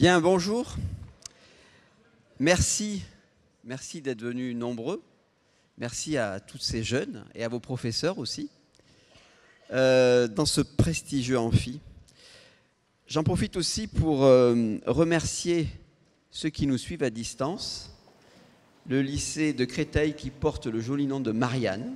Bien, bonjour. Merci d'être venus nombreux. Merci à tous ces jeunes et à vos professeurs aussi, dans ce prestigieux amphi. J'en profite aussi pour remercier ceux qui nous suivent à distance, le lycée de Créteil qui porte le joli nom de Marianne,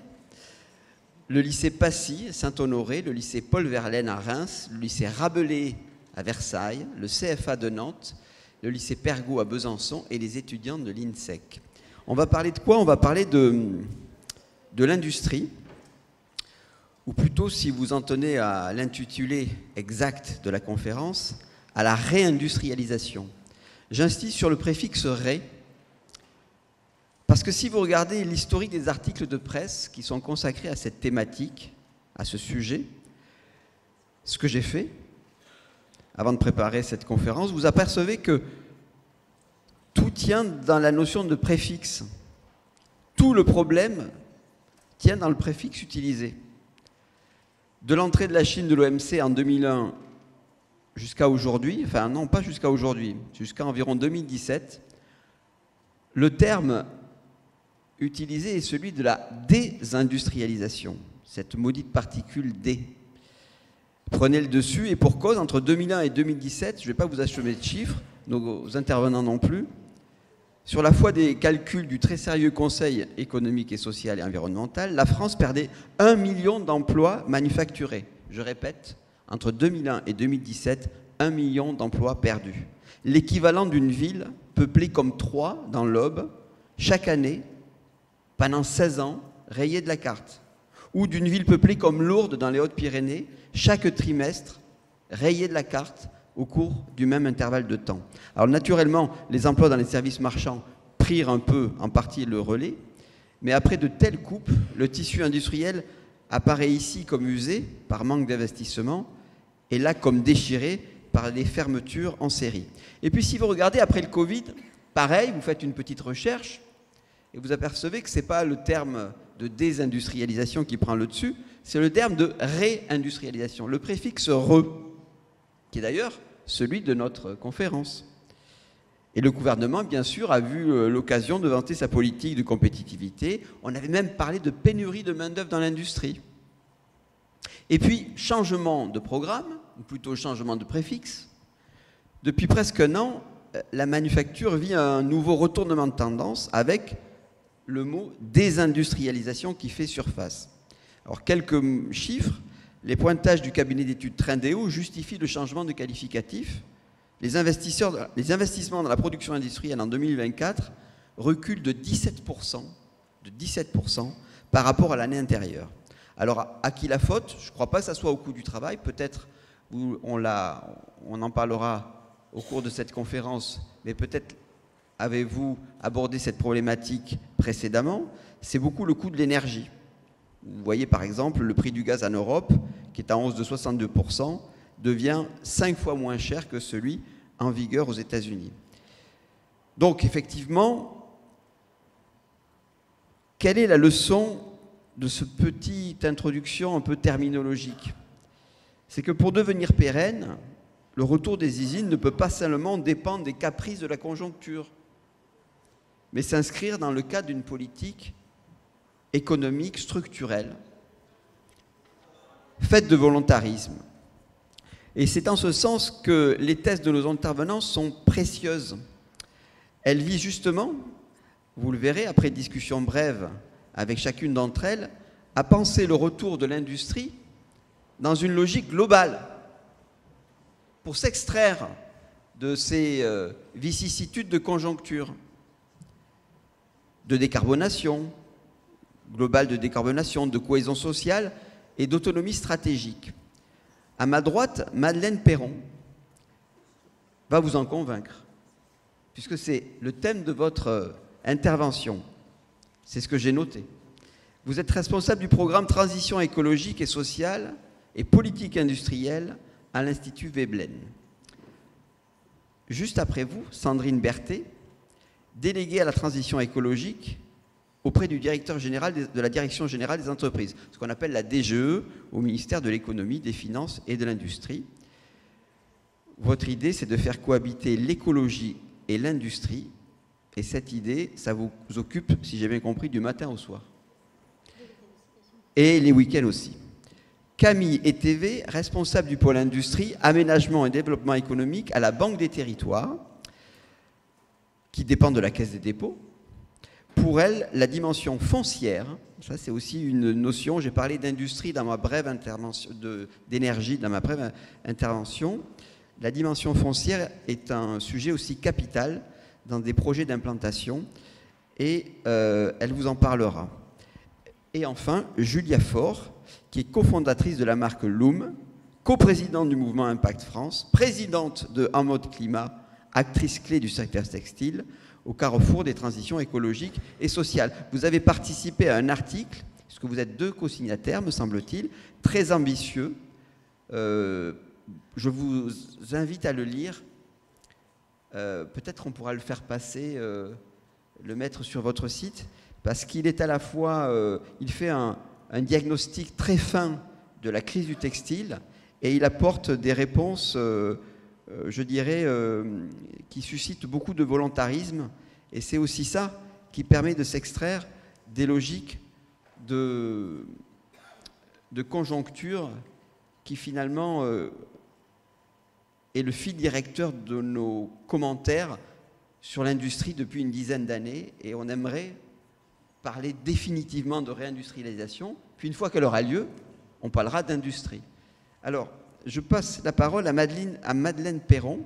le lycée Passy, Saint-Honoré, le lycée Paul Verlaine à Reims, le lycée Rabelais à Versailles, le CFA de Nantes, le lycée Pergaud à Besançon et les étudiants de l'INSEC. On va parler de quoi? On va parler de l'industrie, ou plutôt, si vous en tenez à l'intitulé exact de la conférence, à la réindustrialisation. J'insiste sur le préfixe « ré », parce que si vous regardez l'historique des articles de presse qui sont consacrés à cette thématique, à ce sujet, ce que j'ai fait avant de préparer cette conférence, vous apercevez que tout tient dans la notion de préfixe. Tout le problème tient dans le préfixe utilisé. De l'entrée de la Chine de l'OMC en 2001 jusqu'à aujourd'hui, enfin non, pas jusqu'à aujourd'hui, jusqu'à environ 2017, le terme utilisé est celui de la désindustrialisation, cette maudite particule D. Prenez le dessus et pour cause, entre 2001 et 2017, je ne vais pas vous achever de chiffres, nos intervenants non plus, sur la foi des calculs du très sérieux Conseil économique et social et environnemental, la France perdait 1 million d'emplois manufacturés. Je répète, entre 2001 et 2017, 1 million d'emplois perdus. L'équivalent d'une ville peuplée comme Troyes dans l'Aube, chaque année, pendant 16 ans, rayée de la carte. Ou d'une ville peuplée comme Lourdes dans les Hautes-Pyrénées, chaque trimestre, rayée de la carte au cours du même intervalle de temps. Alors naturellement, les emplois dans les services marchands prirent un peu, en partie, le relais, mais après de telles coupes, le tissu industriel apparaît ici comme usé par manque d'investissement et là comme déchiré par les fermetures en série. Et puis si vous regardez après le Covid, pareil, vous faites une petite recherche et vous apercevez que ce n'est pas le terme de désindustrialisation qui prend le dessus, c'est le terme de réindustrialisation, le préfixe « re », qui est d'ailleurs celui de notre conférence. Et le gouvernement, bien sûr, a vu l'occasion de vanter sa politique de compétitivité. On avait même parlé de pénurie de main-d'œuvre dans l'industrie. Et puis, changement de programme, ou plutôt changement de préfixe. Depuis presque un an, la manufacture vit un nouveau retournement de tendance avec le mot désindustrialisation qui fait surface. Alors, quelques chiffres. Les pointages du cabinet d'études Trendéo justifient le changement de qualificatif. Les investissements dans la production industrielle en 2024 reculent de 17% par rapport à l'année antérieure. Alors, à qui la faute? Je ne crois pas que ça soit au coût du travail. Peut-être on en parlera au cours de cette conférence, mais peut-être avez-vous abordé cette problématique précédemment. C'est beaucoup le coût de l'énergie. Vous voyez par exemple le prix du gaz en Europe, qui est en hausse de 62%, devient 5 fois moins cher que celui en vigueur aux États-Unis. Donc effectivement, quelle est la leçon de cette petite introduction un peu terminologique? C'est que pour devenir pérenne, le retour des usines ne peut pas seulement dépendre des caprices de la conjoncture, mais s'inscrire dans le cadre d'une politique économique, structurelle, faite de volontarisme. Et c'est en ce sens que les thèses de nos intervenants sont précieuses. Elles visent justement, vous le verrez après discussion brève avec chacune d'entre elles, à penser le retour de l'industrie dans une logique globale pour s'extraire de ces vicissitudes de conjoncture, de décarbonation, globale de décarbonation, de cohésion sociale et d'autonomie stratégique. À ma droite, Madeleine Perron va vous en convaincre, puisque c'est le thème de votre intervention. C'est ce que j'ai noté. Vous êtes responsable du programme Transition écologique et sociale et politique industrielle à l'Institut Veblen. Juste après vous, Sandrine Berthet, déléguée à la transition écologique auprès du directeur général de la Direction générale des entreprises, ce qu'on appelle la DGE au ministère de l'économie, des finances et de l'industrie. votre idée, c'est de faire cohabiter l'écologie et l'industrie. Et cette idée, ça vous occupe, si j'ai bien compris, du matin au soir. Et les week-ends aussi. Camille Eteve, responsable du pôle industrie, aménagement et développement économique à la Banque des Territoires, qui dépend de la Caisse des dépôts. Pour elle, la dimension foncière, ça c'est aussi une notion, j'ai parlé d'industrie dans ma brève intervention, d'énergie dans ma brève intervention. La dimension foncière est un sujet aussi capital dans des projets d'implantation et elle vous en parlera. Et enfin, Julia Faure, qui est cofondatrice de la marque Loom, coprésidente du mouvement Impact France, présidente de En mode climat, actrice clé du secteur textile, au carrefour des transitions écologiques et sociales. Vous avez participé à un article, puisque vous êtes 2 co-signataires, me semble-t-il, très ambitieux. Je vous invite à le lire. Peut-être on pourra le faire passer, le mettre sur votre site, parce qu'il est à la fois, il fait un diagnostic très fin de la crise du textile et il apporte des réponses, je dirais, qui suscitent beaucoup de volontarisme. Et c'est aussi ça qui permet de s'extraire des logiques de conjoncture qui finalement est le fil directeur de nos commentaires sur l'industrie depuis une dizaine d'années. Et on aimerait parler définitivement de réindustrialisation, puis une fois qu'elle aura lieu, on parlera d'industrie. Alors, je passe la parole à Madeleine Perron.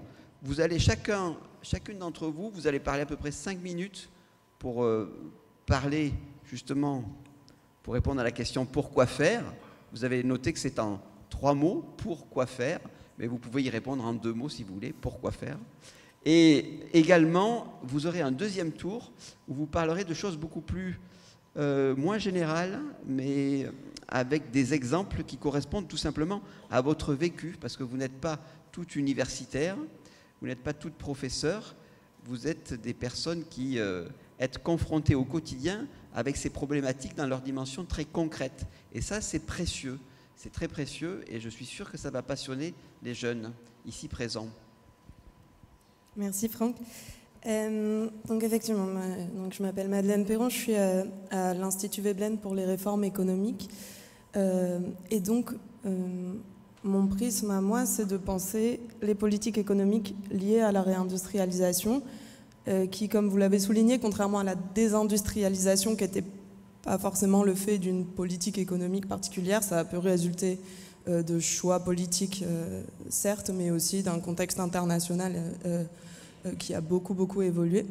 Vous allez chacune d'entre vous, vous allez parler à peu près 5 minutes pour parler justement, pour répondre à la question « Pourquoi faire ?» Vous avez noté que c'est en 3 mots, « Pourquoi faire ?» mais vous pouvez y répondre en 2 mots si vous voulez, « Pourquoi faire ?» Et également, vous aurez un deuxième tour où vous parlerez de choses beaucoup plus moins générales, mais avec des exemples qui correspondent tout simplement à votre vécu, parce que vous n'êtes pas toutes universitaires, vous n'êtes pas toutes professeurs, vous êtes des personnes qui êtes confrontées au quotidien avec ces problématiques dans leur dimension très concrète. Et ça, c'est précieux, c'est très précieux, et je suis sûr que ça va passionner les jeunes ici présents. Merci Franck. Donc effectivement, je m'appelle Madeleine Perron, je suis à l'Institut Veblen pour les réformes économiques. Et donc, mon prisme à moi, c'est de penser les politiques économiques liées à la réindustrialisation, qui, comme vous l'avez souligné, contrairement à la désindustrialisation, qui n'était pas forcément le fait d'une politique économique particulière, ça peut résulter de choix politiques, certes, mais aussi d'un contexte international qui a beaucoup évolué.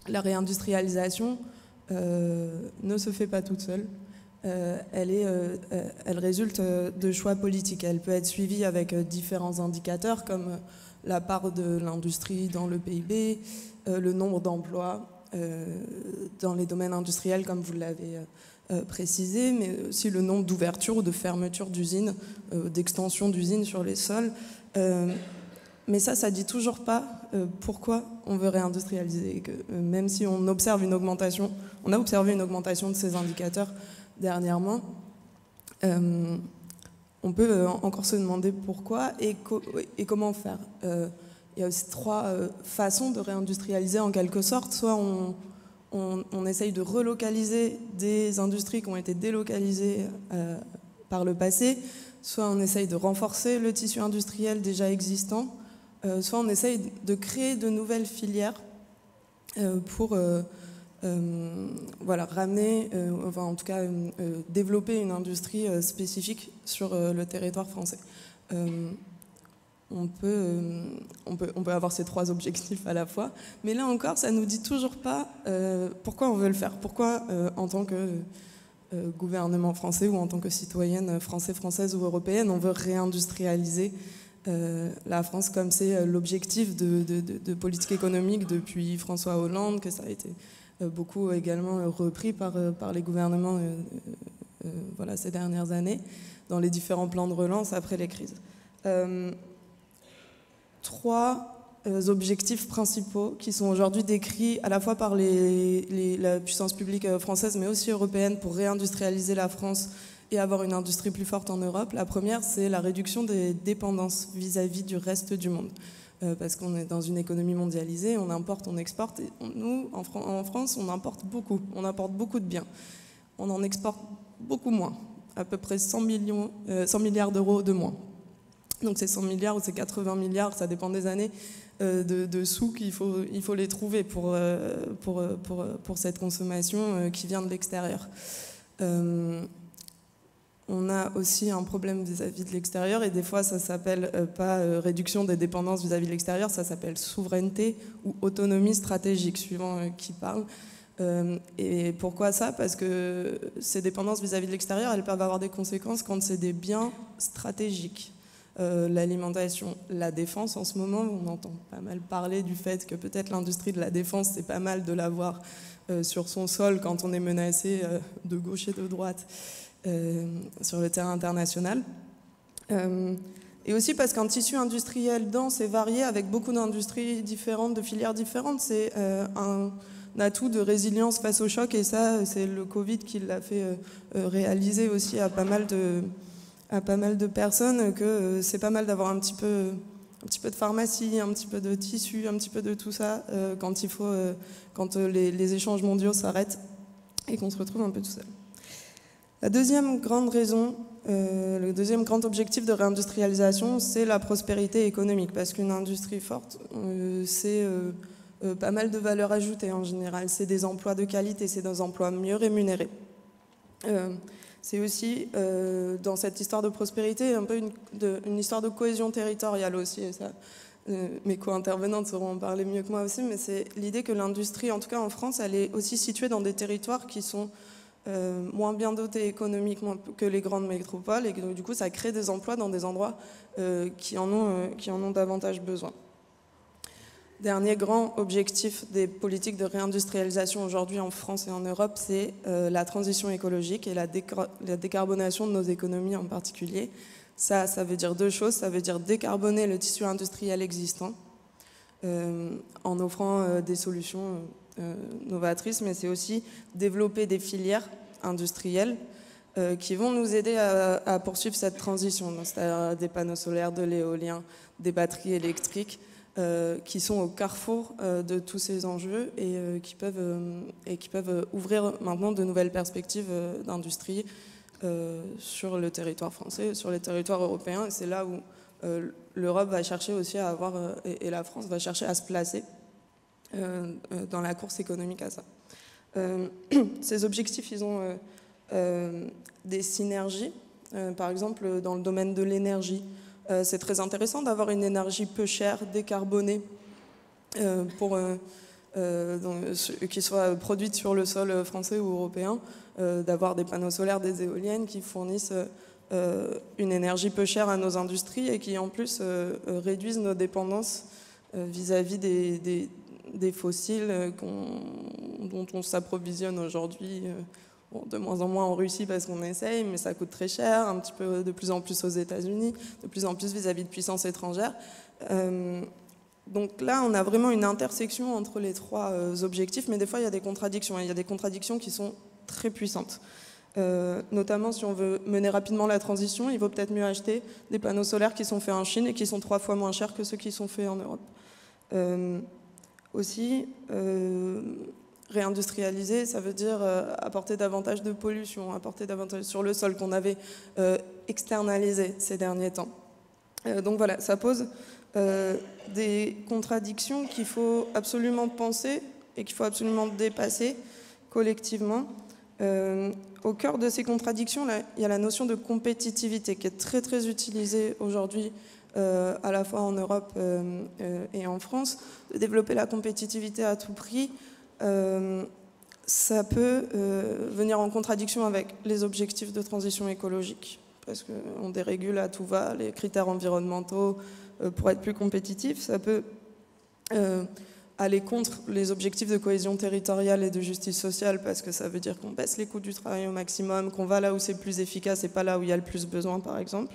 La réindustrialisation ne se fait pas toute seule. Elle résulte de choix politiques. Elle peut être suivie avec différents indicateurs comme la part de l'industrie dans le PIB, le nombre d'emplois dans les domaines industriels comme vous l'avez précisé, mais aussi le nombre d'ouvertures ou de fermetures d'usines, d'extensions d'usines sur les sols. Mais ça dit toujours pas pourquoi on veut réindustrialiser. Même si on observe une augmentation, on a observé une augmentation de ces indicateurs dernièrement, on peut encore se demander pourquoi et comment faire. Il y a aussi 3 façons de réindustrialiser en quelque sorte. Soit on essaye de relocaliser des industries qui ont été délocalisées par le passé, soit on essaye de renforcer le tissu industriel déjà existant, soit on essaye de créer de nouvelles filières pour ramener, en tout cas développer une industrie spécifique sur le territoire français. On peut avoir ces 3 objectifs à la fois, mais là encore, ça ne nous dit toujours pas pourquoi on veut le faire, pourquoi en tant que gouvernement français ou en tant que citoyenne française ou européenne, on veut réindustrialiser la France comme c'est l'objectif de politique économique depuis François Hollande, que ça a été beaucoup également repris par les gouvernements ces dernières années, dans les différents plans de relance après les crises. 3 objectifs principaux qui sont aujourd'hui décrits à la fois par la puissance publique française mais aussi européenne pour réindustrialiser la France et avoir une industrie plus forte en Europe. La première, c'est la réduction des dépendances vis-à-vis du reste du monde. Parce qu'on est dans une économie mondialisée, on importe, on exporte. Et nous, en France, on importe beaucoup de biens. On en exporte beaucoup moins, à peu près 100 milliards d'euros de moins. Donc c'est 100 milliards ou c'est 80 milliards, ça dépend des années, de sous qu'il faut les trouver pour cette consommation qui vient de l'extérieur. On a aussi un problème vis-à-vis de l'extérieur et des fois ça s'appelle pas réduction des dépendances vis-à-vis de l'extérieur, ça s'appelle souveraineté ou autonomie stratégique, suivant qui parle. Et pourquoi ça? Parce que ces dépendances vis-à-vis de l'extérieur, elles peuvent avoir des conséquences quand c'est des biens stratégiques. L'alimentation, la défense, en ce moment, on entend pas mal parler du fait que peut-être l'industrie de la défense, c'est pas mal de l'avoir sur son sol quand on est menacé de gauche et de droite. Sur le terrain international. Et aussi parce qu'un tissu industriel dense et varié avec beaucoup d'industries différentes, de filières différentes, c'est un atout de résilience face au choc et ça, c'est le Covid qui l'a fait réaliser aussi à pas mal de personnes que c'est pas mal d'avoir un petit peu de pharmacie, un petit peu de tissu, un petit peu de tout ça quand les échanges mondiaux s'arrêtent et qu'on se retrouve un peu tout seul. La deuxième grande raison, le deuxième grand objectif de réindustrialisation, c'est la prospérité économique. Parce qu'une industrie forte, c'est pas mal de valeur ajoutée en général. C'est des emplois de qualité, c'est des emplois mieux rémunérés. C'est aussi, dans cette histoire de prospérité, un peu une histoire de cohésion territoriale aussi. Et ça, mes co-intervenantes sauront en parler mieux que moi aussi, mais c'est l'idée que l'industrie, en tout cas en France, elle est aussi située dans des territoires qui sont moins bien dotés économiquement que les grandes métropoles et que du coup ça crée des emplois dans des endroits qui en ont davantage besoin. Dernier grand objectif des politiques de réindustrialisation aujourd'hui en France et en Europe, c'est la transition écologique et la décarbonation de nos économies en particulier. Ça veut dire deux choses. Ça veut dire décarboner le tissu industriel existant en offrant des solutions novatrices, mais c'est aussi développer des filières industrielles qui vont nous aider à poursuivre cette transition, c'est-à-dire des panneaux solaires, de l'éolien, des batteries électriques, qui sont au carrefour de tous ces enjeux et qui peuvent ouvrir maintenant de nouvelles perspectives d'industrie sur le territoire français, sur les territoires européens. Et c'est là où l'Europe va chercher aussi à avoir, et la France va chercher à se placer dans la course économique à ça. Ces objectifs, ils ont des synergies. Par exemple, dans le domaine de l'énergie, c'est très intéressant d'avoir une énergie peu chère, décarbonée, qui soit produite sur le sol français ou européen, d'avoir des panneaux solaires, des éoliennes qui fournissent une énergie peu chère à nos industries et qui en plus réduisent nos dépendances vis-à-vis des fossiles dont on s'approvisionne aujourd'hui, de moins en moins en Russie parce qu'on essaye, mais ça coûte très cher, un petit peu de plus en plus aux États-Unis, de plus en plus vis-à-vis de puissances étrangères. Donc là, on a vraiment une intersection entre les trois objectifs, mais des fois, il y a des contradictions. Il y a des contradictions qui sont très puissantes. Notamment, si on veut mener rapidement la transition, il vaut peut-être mieux acheter des panneaux solaires qui sont faits en Chine et qui sont 3 fois moins chers que ceux qui sont faits en Europe. Aussi, réindustrialiser, ça veut dire apporter davantage de pollution, apporter davantage sur le sol qu'on avait externalisé ces derniers temps. Donc voilà, ça pose des contradictions qu'il faut absolument penser et qu'il faut absolument dépasser collectivement. Au cœur de ces contradictions, là, il y a la notion de compétitivité qui est très très utilisée aujourd'hui à la fois en Europe et en France. De développer la compétitivité à tout prix, ça peut venir en contradiction avec les objectifs de transition écologique, parce qu'on dérégule à tout va les critères environnementaux pour être plus compétitif. Ça peut aller contre les objectifs de cohésion territoriale et de justice sociale, parce que ça veut dire qu'on baisse les coûts du travail au maximum, qu'on va là où c'est le plus efficace et pas là où il y a le plus besoin, par exemple.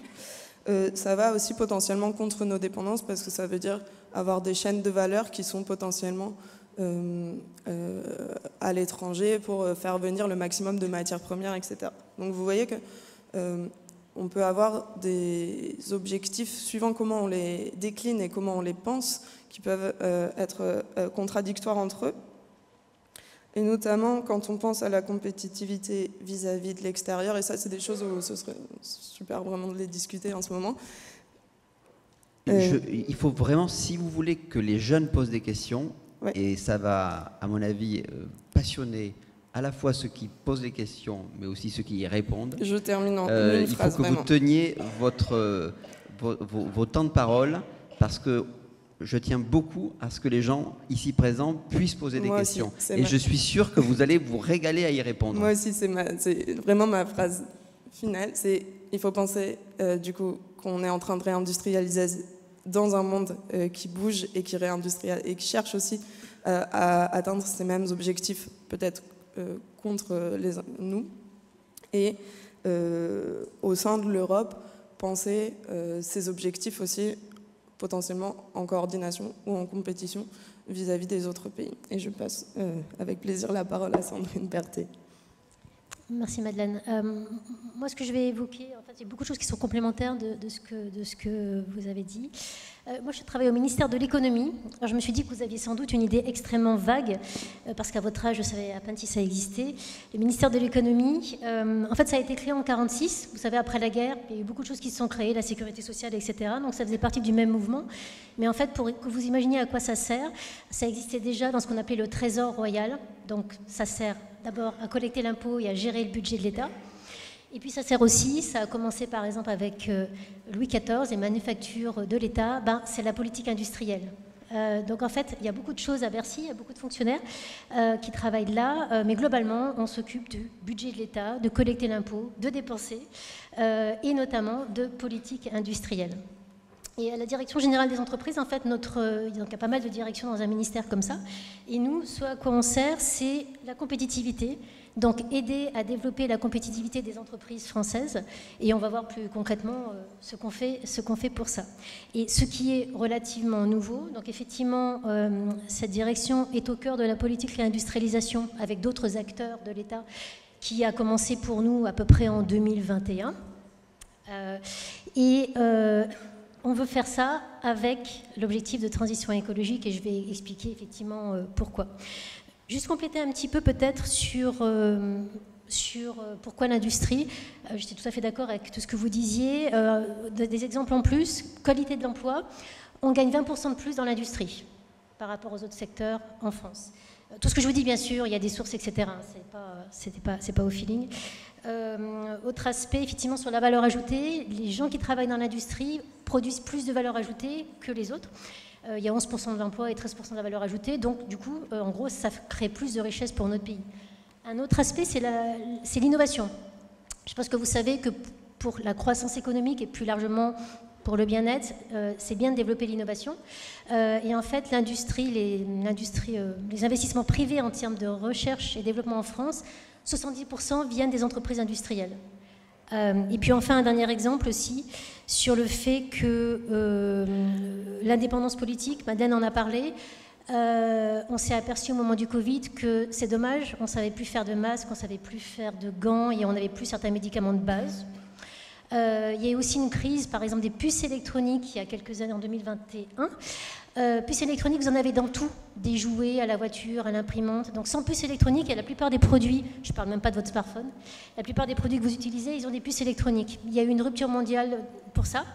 Ça va aussi potentiellement contre nos dépendances, parce que ça veut dire avoir des chaînes de valeur qui sont potentiellement à l'étranger pour faire venir le maximum de matières premières, etc. Donc vous voyez que on peut avoir des objectifs suivant comment on les décline et comment on les pense, qui peuvent être contradictoires entre eux. Et notamment quand on pense à la compétitivité vis-à-vis de l'extérieur, et ça c'est des choses où ce serait super vraiment de les discuter en ce moment. Il faut vraiment, si vous voulez que les jeunes posent des questions, ouais. Et ça va, à mon avis, passionner à la fois ceux qui posent les questions, mais aussi ceux qui y répondent. Je termine en une phrase. Il faut que vraiment. vous teniez vos temps de parole, parce que je tiens beaucoup à ce que les gens ici présents puissent poser des questions. Et je suis sûr que vous allez vous régaler à y répondre. Moi aussi, c'est vraiment ma phrase finale. Il faut penser du coup qu'on est en train de réindustrialiser dans un monde qui bouge et qui réindustrialise et qui cherche aussi à atteindre ces mêmes objectifs, peut-être contre nous. Et au sein de l'Europe, penser ces objectifs aussi potentiellement en coordination ou en compétition vis-à-vis des autres pays. Et je passe avec plaisir la parole à Sandrine Berthet. Merci Madeleine. Moi, ce que je vais évoquer, en fait, il y a beaucoup de choses qui sont complémentaires de ce que vous avez dit. Moi, je travaille au ministère de l'économie. Alors, je me suis dit que vous aviez sans doute une idée extrêmement vague, parce qu'à votre âge, je savais à peine si ça existait. Le ministère de l'économie, en fait, ça a été créé en 1946. Vous savez, après la guerre, il y a eu beaucoup de choses qui se sont créées, la sécurité sociale, etc. Donc, ça faisait partie du même mouvement. Mais en fait, pour que vous imaginiez à quoi ça sert, ça existait déjà dans ce qu'on appelait le Trésor royal. Donc, ça sert d'abord à collecter l'impôt et à gérer le budget de l'État. Et puis ça sert aussi, ça a commencé par exemple avec Louis XIV, les manufactures de l'État, c'est la politique industrielle. Donc en fait, il y a beaucoup de choses à Bercy, il y a beaucoup de fonctionnaires qui travaillent là, mais globalement, on s'occupe du budget de l'État, de collecter l'impôt, de dépenser, et notamment de politique industrielle. Et à la direction générale des entreprises, en fait, il y a pas mal de directions dans un ministère comme ça. Et nous, ce à quoi on sert, c'est la compétitivité. Donc, aider à développer la compétitivité des entreprises françaises. Et on va voir plus concrètement ce qu'on fait pour ça. Et ce qui est relativement nouveau, donc effectivement, cette direction est au cœur de la politique réindustrialisation avec d'autres acteurs de l'État qui a commencé pour nous à peu près en 2021. On veut faire ça avec l'objectif de transition écologique et je vais expliquer effectivement pourquoi. Juste compléter un petit peu peut-être sur pourquoi l'industrie. J'étais tout à fait d'accord avec tout ce que vous disiez. Des exemples en plus, qualité de l'emploi, on gagne 20% de plus dans l'industrie par rapport aux autres secteurs en France. Tout ce que je vous dis, bien sûr, il y a des sources, etc. C'est pas au feeling. Autre aspect, effectivement, sur la valeur ajoutée, les gens qui travaillent dans l'industrie produisent plus de valeur ajoutée que les autres. Il y a 11% de l'emploi et 13% de la valeur ajoutée. Donc, du coup, en gros, ça crée plus de richesse pour notre pays. Un autre aspect, c'est l'innovation. Je pense que vous savez que pour la croissance économique et plus largement pour le bien-être, c'est bien de développer l'innovation. Et en fait, les investissements privés en termes de recherche et développement en France, 70% viennent des entreprises industrielles. Et puis enfin, un dernier exemple aussi sur le fait que l'indépendance politique, Madeleine en a parlé, on s'est aperçu au moment du Covid que c'est dommage, on ne savait plus faire de masques, on ne savait plus faire de gants et on n'avait plus certains médicaments de base. Il y a eu aussi une crise, par exemple, des puces électroniques il y a quelques années, en 2021. Puces électroniques, vous en avez dans tout, des jouets, à la voiture, à l'imprimante. Donc sans puces électroniques, la plupart des produits, je ne parle même pas de votre smartphone, la plupart des produits que vous utilisez, ils ont des puces électroniques. Il y a eu une rupture mondiale pour ça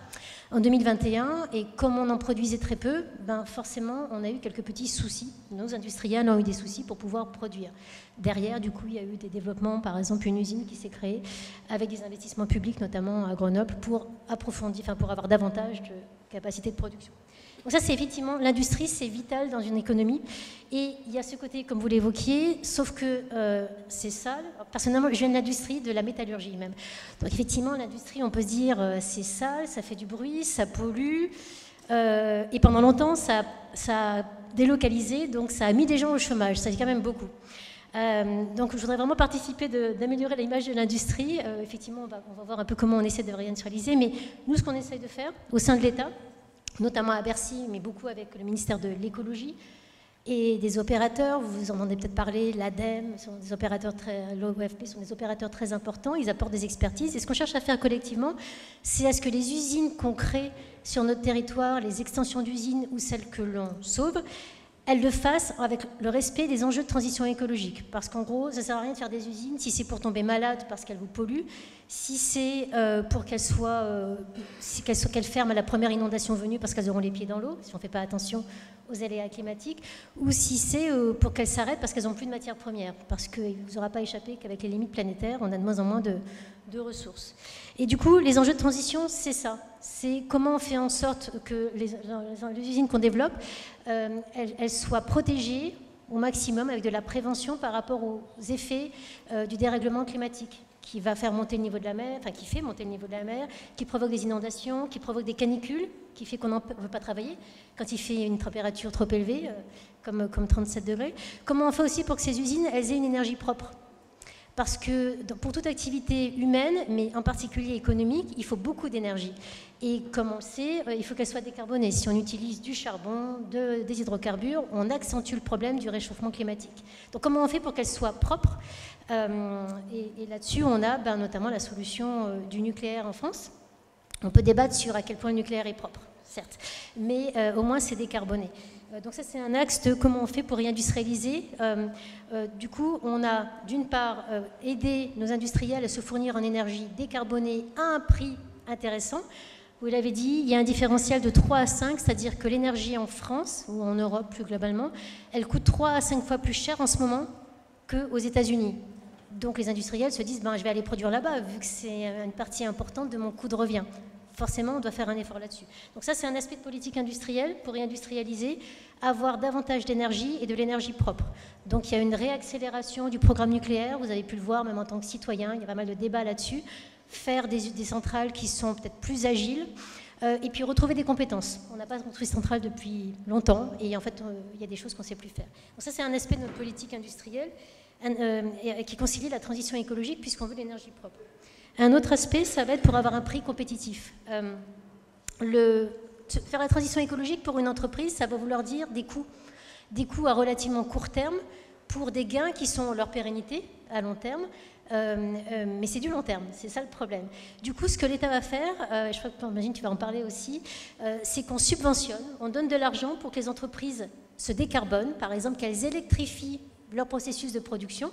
en 2021, et comme on en produisait très peu, forcément, on a eu quelques petits soucis. Nos industriels ont eu des soucis pour pouvoir produire. Derrière, du coup, il y a eu des développements, par exemple, une usine qui s'est créée avec des investissements publics, notamment à Grenoble, pour approfondir, pour avoir davantage de capacité de production. Donc ça, c'est effectivement, l'industrie, c'est vital dans une économie. Et il y a ce côté, comme vous l'évoquiez, sauf que c'est sale. Personnellement, je viens de l'industrie, de la métallurgie même. Donc effectivement, l'industrie, on peut se dire, c'est sale, ça fait du bruit, ça pollue. Et pendant longtemps, ça a délocalisé, donc ça a mis des gens au chômage. Ça fait quand même beaucoup. Donc je voudrais vraiment participer d'améliorer l'image de l'industrie. Effectivement, on va voir un peu comment on essaie de réindustrialiser. Mais nous, ce qu'on essaye de faire au sein de l'État, notamment à Bercy, mais beaucoup avec le ministère de l'écologie et des opérateurs. Vous en entendez peut-être parler, l'ADEME, l'OFP sont des opérateurs très importants. Ils apportent des expertises. Et ce qu'on cherche à faire collectivement, c'est à ce que les usines qu'on crée sur notre territoire, les extensions d'usines ou celles que l'on sauve, elles le fassent avec le respect des enjeux de transition écologique. Parce qu'en gros, ça ne sert à rien de faire des usines si c'est pour tomber malade parce qu'elles vous polluent, si c'est pour qu'elles ferment à la première inondation venue parce qu'elles auront les pieds dans l'eau, si on ne fait pas attention aux aléas climatiques, ou si c'est pour qu'elles s'arrêtent parce qu'elles n'ont plus de matières premières. Parce qu'il ne vous aura pas échappé qu'avec les limites planétaires, on a de moins en moins de ressources. Et du coup, les enjeux de transition, c'est ça. C'est comment on fait en sorte que les usines qu'on développe, elles soient protégées au maximum avec de la prévention par rapport aux effets du dérèglement climatique qui va faire monter le niveau de la mer, enfin qui fait monter le niveau de la mer, qui provoque des inondations, qui provoque des canicules, qui fait qu'on ne veut pas travailler quand il fait une température trop élevée, comme 37 degrés. Comment on fait aussi pour que ces usines, elles aient une énergie propre ? Parce que pour toute activité humaine, mais en particulier économique, il faut beaucoup d'énergie. Et comme on le sait, il faut qu'elle soit décarbonée. Si on utilise du charbon, des hydrocarbures, on accentue le problème du réchauffement climatique. Donc comment on fait pour qu'elle soit propre ? Et là-dessus, on a notamment la solution du nucléaire en France. On peut débattre sur à quel point le nucléaire est propre, certes, mais au moins c'est décarboné. Donc ça, c'est un axe de comment on fait pour réindustrialiser. Du coup, on a d'une part aidé nos industriels à se fournir en énergie décarbonée à un prix intéressant. Vous l'avez dit, il y a un différentiel de 3 à 5, c'est-à-dire que l'énergie en France, ou en Europe plus globalement, elle coûte 3 à 5 fois plus cher en ce moment qu'aux États-Unis. Donc les industriels se disent, je vais aller produire là-bas, vu que c'est une partie importante de mon coût de revient. Forcément, on doit faire un effort là-dessus. Donc ça, c'est un aspect de politique industrielle pour réindustrialiser, avoir davantage d'énergie et de l'énergie propre. Donc il y a une réaccélération du programme nucléaire, vous avez pu le voir même en tant que citoyen, il y a pas mal de débats là-dessus, faire des centrales qui sont peut-être plus agiles, et puis retrouver des compétences. On n'a pas construit de centrales depuis longtemps, et en fait, il y a des choses qu'on ne sait plus faire. Donc ça, c'est un aspect de notre politique industrielle qui concilie la transition écologique, puisqu'on veut l'énergie propre. Un autre aspect, ça va être pour avoir un prix compétitif. Faire la transition écologique pour une entreprise, ça va vouloir dire des coûts à relativement court terme pour des gains qui sont leur pérennité à long terme, mais c'est du long terme, c'est ça le problème. Du coup, ce que l'État va faire, je crois que j'imagine que tu vas en parler aussi, c'est qu'on subventionne, on donne de l'argent pour que les entreprises se décarbonent, par exemple qu'elles électrifient leur processus de production,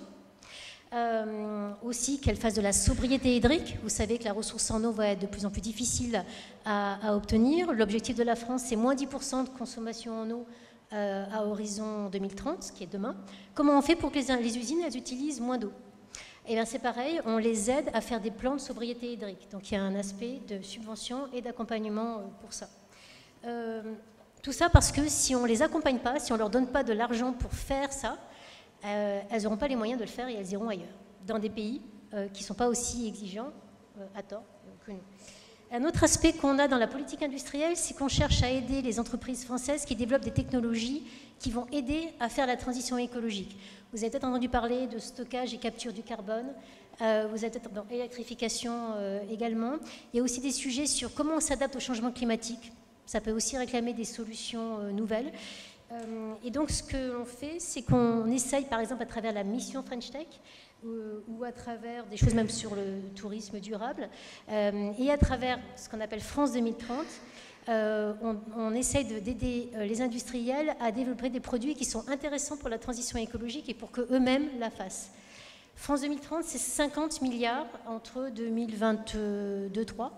aussi qu'elles fassent de la sobriété hydrique. Vous savez que la ressource en eau va être de plus en plus difficile à obtenir. L'objectif de la France, c'est moins 10% de consommation en eau à horizon 2030, ce qui est demain. Comment on fait pour que les usines elles utilisent moins d'eau ? Eh bien c'est pareil, on les aide à faire des plans de sobriété hydrique. Donc il y a un aspect de subvention et d'accompagnement pour ça. Tout ça parce que si on ne les accompagne pas, si on ne leur donne pas de l'argent pour faire ça, elles n'auront pas les moyens de le faire et elles iront ailleurs, dans des pays qui ne sont pas aussi exigeants, à tort, que nous. Un autre aspect qu'on a dans la politique industrielle, c'est qu'on cherche à aider les entreprises françaises qui développent des technologies qui vont aider à faire la transition écologique. Vous avez peut-être entendu parler de stockage et capture du carbone, vous avez peut-être dans l'électrification également. Il y a aussi des sujets sur comment on s'adapte au changement climatique. Ça peut aussi réclamer des solutions nouvelles. Et donc, ce que l'on fait, c'est qu'on essaye, par exemple, à travers la mission French Tech, ou à travers des choses même sur le tourisme durable, et à travers ce qu'on appelle France 2030, on essaye d'aider les industriels à développer des produits qui sont intéressants pour la transition écologique et pour qu'eux-mêmes la fassent. France 2030, c'est 50 milliards entre 2022-2023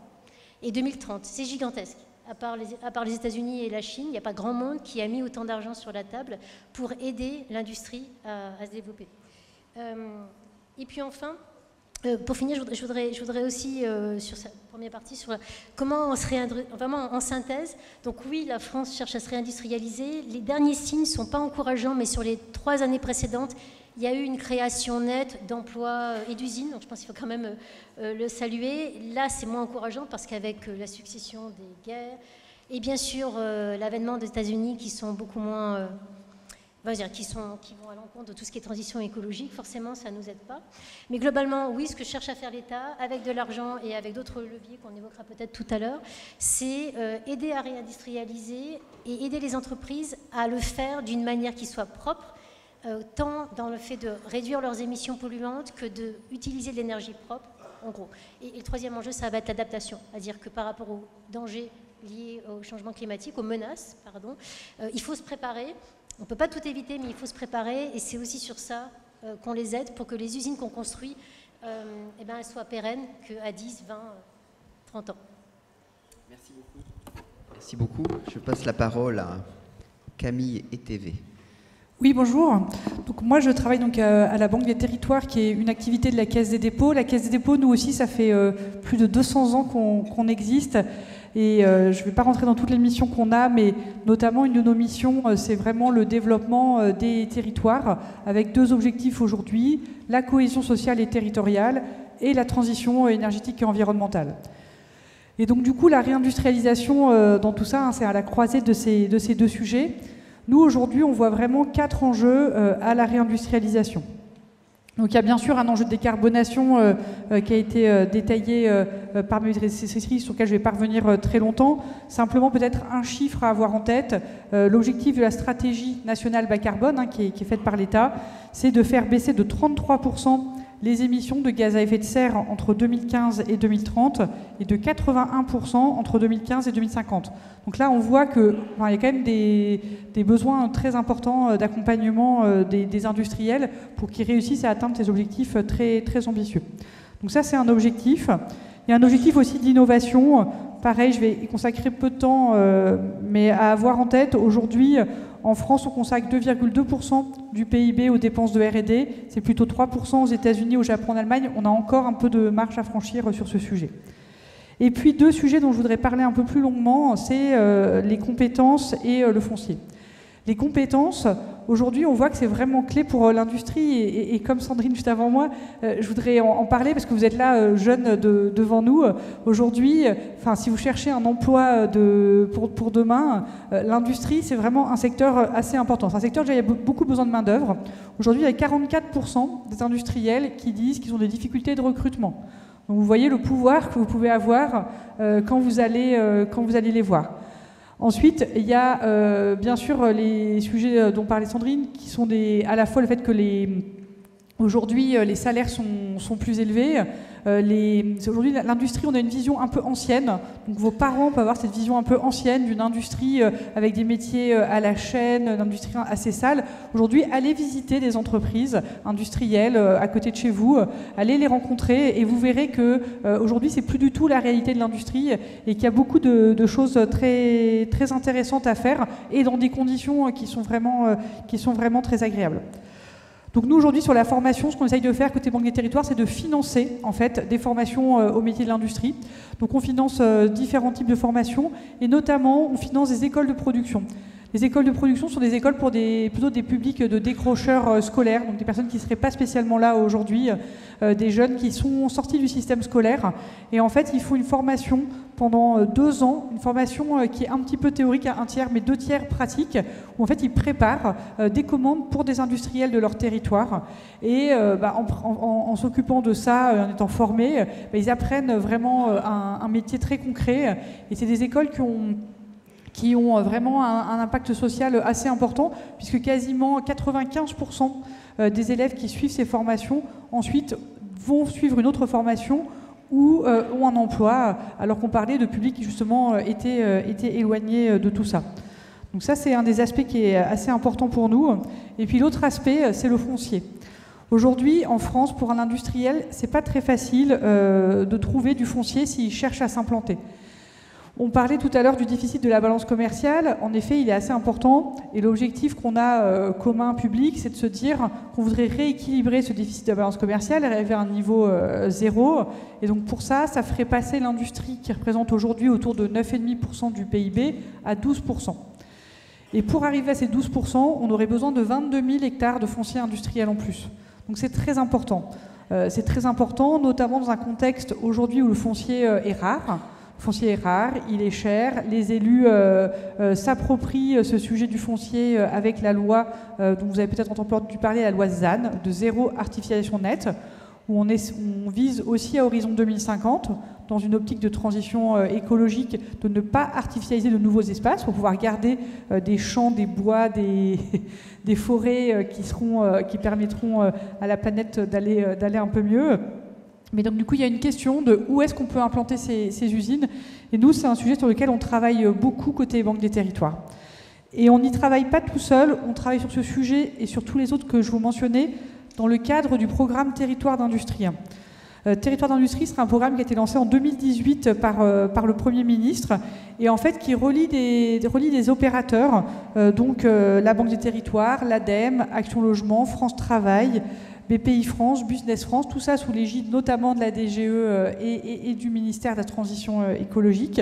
et 2030. C'est gigantesque. À part les États-Unis et la Chine, il n'y a pas grand monde qui a mis autant d'argent sur la table pour aider l'industrie à se développer. Et puis enfin, pour finir, je voudrais aussi, sur cette première partie, sur comment on se réindustrialise, vraiment en synthèse. Donc oui, la France cherche à se réindustrialiser. Les derniers signes ne sont pas encourageants, mais sur les 3 années précédentes, il y a eu une création nette d'emplois et d'usines, donc je pense qu'il faut quand même le saluer. Là, c'est moins encourageant parce qu'avec la succession des guerres et bien sûr l'avènement des États-Unis qui sont beaucoup moins qui vont à l'encontre de tout ce qui est transition écologique, forcément, ça ne nous aide pas. Mais globalement, oui, ce que cherche à faire l'État, avec de l'argent et avec d'autres leviers qu'on évoquera peut-être tout à l'heure, c'est aider à réindustrialiser et aider les entreprises à le faire d'une manière qui soit propre, tant dans le fait de réduire leurs émissions polluantes que d'utiliser de l'énergie propre, en gros. Et le troisième enjeu, ça va être l'adaptation, c'est-à-dire que par rapport aux dangers liés au changement climatique, aux menaces, pardon, il faut se préparer. On ne peut pas tout éviter, mais il faut se préparer, et c'est aussi sur ça qu'on les aide pour que les usines qu'on construit, elles soient pérennes qu'à 10, 20, 30 ans. Merci beaucoup. Merci beaucoup. Je passe la parole à Camille ETV. Oui, bonjour. Donc, moi, je travaille donc à la Banque des Territoires, qui est une activité de la Caisse des dépôts. La Caisse des dépôts, nous aussi, ça fait plus de 200 ans qu'on existe. Et je ne vais pas rentrer dans toutes les missions qu'on a, mais notamment une de nos missions, c'est vraiment le développement des territoires, avec deux objectifs aujourd'hui, la cohésion sociale et territoriale et la transition énergétique et environnementale. Et donc du coup, la réindustrialisation dans tout ça, c'est à la croisée de ces deux sujets. Nous, aujourd'hui, on voit vraiment 4 enjeux à la réindustrialisation. Donc il y a bien sûr un enjeu de décarbonation qui a été détaillé par mes directrices, sur lequel je ne vais pas revenir très longtemps. Simplement peut-être un chiffre à avoir en tête. L'objectif de la stratégie nationale bas carbone, qui est faite par l'État, c'est de faire baisser de 33% les émissions de gaz à effet de serre entre 2015 et 2030 et de 81% entre 2015 et 2050. Donc là, on voit qu'il y a quand même des besoins très importants d'accompagnement des industriels pour qu'ils réussissent à atteindre ces objectifs très, très ambitieux. Donc ça, c'est un objectif. Il y a un objectif aussi d'innovation. Pareil, je vais y consacrer peu de temps, mais à avoir en tête, aujourd'hui, en France, on consacre 2,2% du PIB aux dépenses de R&D. C'est plutôt 3% aux États-Unis, au Japon, en Allemagne. On a encore un peu de marge à franchir sur ce sujet. Et puis, deux sujets dont je voudrais parler un peu plus longuement, c'est les compétences et le foncier. Les compétences, aujourd'hui, on voit que c'est vraiment clé pour l'industrie. Et comme Sandrine juste avant moi, je voudrais en parler parce que vous êtes là, jeunes, devant nous. Aujourd'hui, si vous cherchez un emploi pour demain, l'industrie, c'est vraiment un secteur assez important. C'est un secteur où il y a beaucoup besoin de main-d'œuvre. Aujourd'hui, il y a 44% des industriels qui disent qu'ils ont des difficultés de recrutement. Donc, vous voyez le pouvoir que vous pouvez avoir quand vous allez les voir. Ensuite, il y a bien sûr les sujets dont parlait Sandrine, qui sont à la fois le fait que aujourd'hui les salaires sont plus élevés. Aujourd'hui, l'industrie, on a une vision un peu ancienne. Donc vos parents peuvent avoir cette vision un peu ancienne d'une industrie avec des métiers à la chaîne, une industrie assez sale. Aujourd'hui, allez visiter des entreprises industrielles à côté de chez vous, allez les rencontrer et vous verrez que aujourd'hui, c'est plus du tout la réalité de l'industrie et qu'il y a beaucoup de choses très, très intéressantes à faire et dans des conditions qui sont vraiment très agréables. Donc nous, aujourd'hui, sur la formation, ce qu'on essaye de faire côté Banque des Territoires, c'est de financer en fait des formations au métier de l'industrie. Donc on finance différents types de formations et notamment on finance des écoles de production. Les écoles de production sont des écoles pour plutôt des publics de décrocheurs scolaires, donc des personnes qui ne seraient pas spécialement là aujourd'hui, des jeunes qui sont sortis du système scolaire. Et en fait, il faut une formation pendant 2 ans, une formation qui est un petit peu théorique, un tiers, mais 2 tiers pratique, où en fait ils préparent des commandes pour des industriels de leur territoire. Et en s'occupant de ça, en étant formés, ils apprennent vraiment un métier très concret. Et c'est des écoles qui ont vraiment un impact social assez important, puisque quasiment 95% des élèves qui suivent ces formations, ensuite, vont suivre une autre formation ou ont un emploi, alors qu'on parlait de publics qui, justement, étaient éloignés de tout ça. Donc ça, c'est un des aspects qui est assez important pour nous. Et puis l'autre aspect, c'est le foncier. Aujourd'hui, en France, pour un industriel, c'est pas très facile de trouver du foncier s'il cherche à s'implanter. On parlait tout à l'heure du déficit de la balance commerciale. En effet, il est assez important. Et l'objectif qu'on a commun public, c'est de se dire qu'on voudrait rééquilibrer ce déficit de la balance commerciale, arriver à un niveau 0. Et donc pour ça, ça ferait passer l'industrie qui représente aujourd'hui autour de 9,5% du PIB à 12%. Et pour arriver à ces 12%, on aurait besoin de 22 000 hectares de foncier industriel en plus. Donc c'est très important. C'est très important, notamment dans un contexte aujourd'hui où le foncier est rare. Le foncier est rare, il est cher, les élus s'approprient ce sujet du foncier avec la loi dont vous avez peut-être entendu parler, la loi ZAN, de zéro artificialisation nette, où on vise aussi à horizon 2050, dans une optique de transition écologique, de ne pas artificialiser de nouveaux espaces pour pouvoir garder des champs, des bois, des forêts qui permettront à la planète d'aller un peu mieux. Mais donc du coup, il y a une question de où est-ce qu'on peut implanter ces usines. Et nous, c'est un sujet sur lequel on travaille beaucoup côté Banque des Territoires. Et on n'y travaille pas tout seul, on travaille sur ce sujet et sur tous les autres que je vous mentionnais dans le cadre du programme Territoire d'industrie. Territoire d'industrie sera un programme qui a été lancé en 2018 par le Premier ministre et en fait qui relie des opérateurs, donc la Banque des Territoires, l'ADEME, Action Logement, France Travail, BPI France, Business France, tout ça sous l'égide notamment de la DGE et du ministère de la Transition écologique.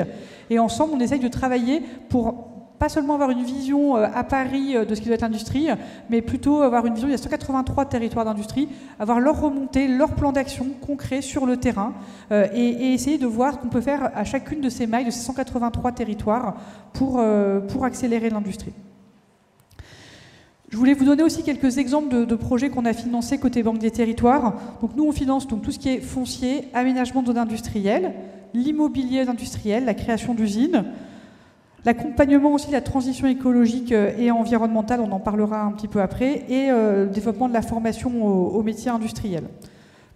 Et ensemble, on essaye de travailler pour pas seulement avoir une vision à Paris de ce qui doit être l'industrie, mais plutôt avoir une vision, il y a 183 territoires d'industrie, avoir leur remontée, leur plan d'action concret sur le terrain et essayer de voir ce qu'on peut faire à chacune de ces mailles, de ces 183 territoires pour accélérer l'industrie. Je voulais vous donner aussi quelques exemples de projets qu'on a financés côté Banque des Territoires. Donc nous, on finance donc tout ce qui est foncier, aménagement de zones industrielles, l'immobilier industriel, la création d'usines, l'accompagnement aussi de la transition écologique et environnementale, on en parlera un petit peu après, et le développement de la formation aux métiers industriels.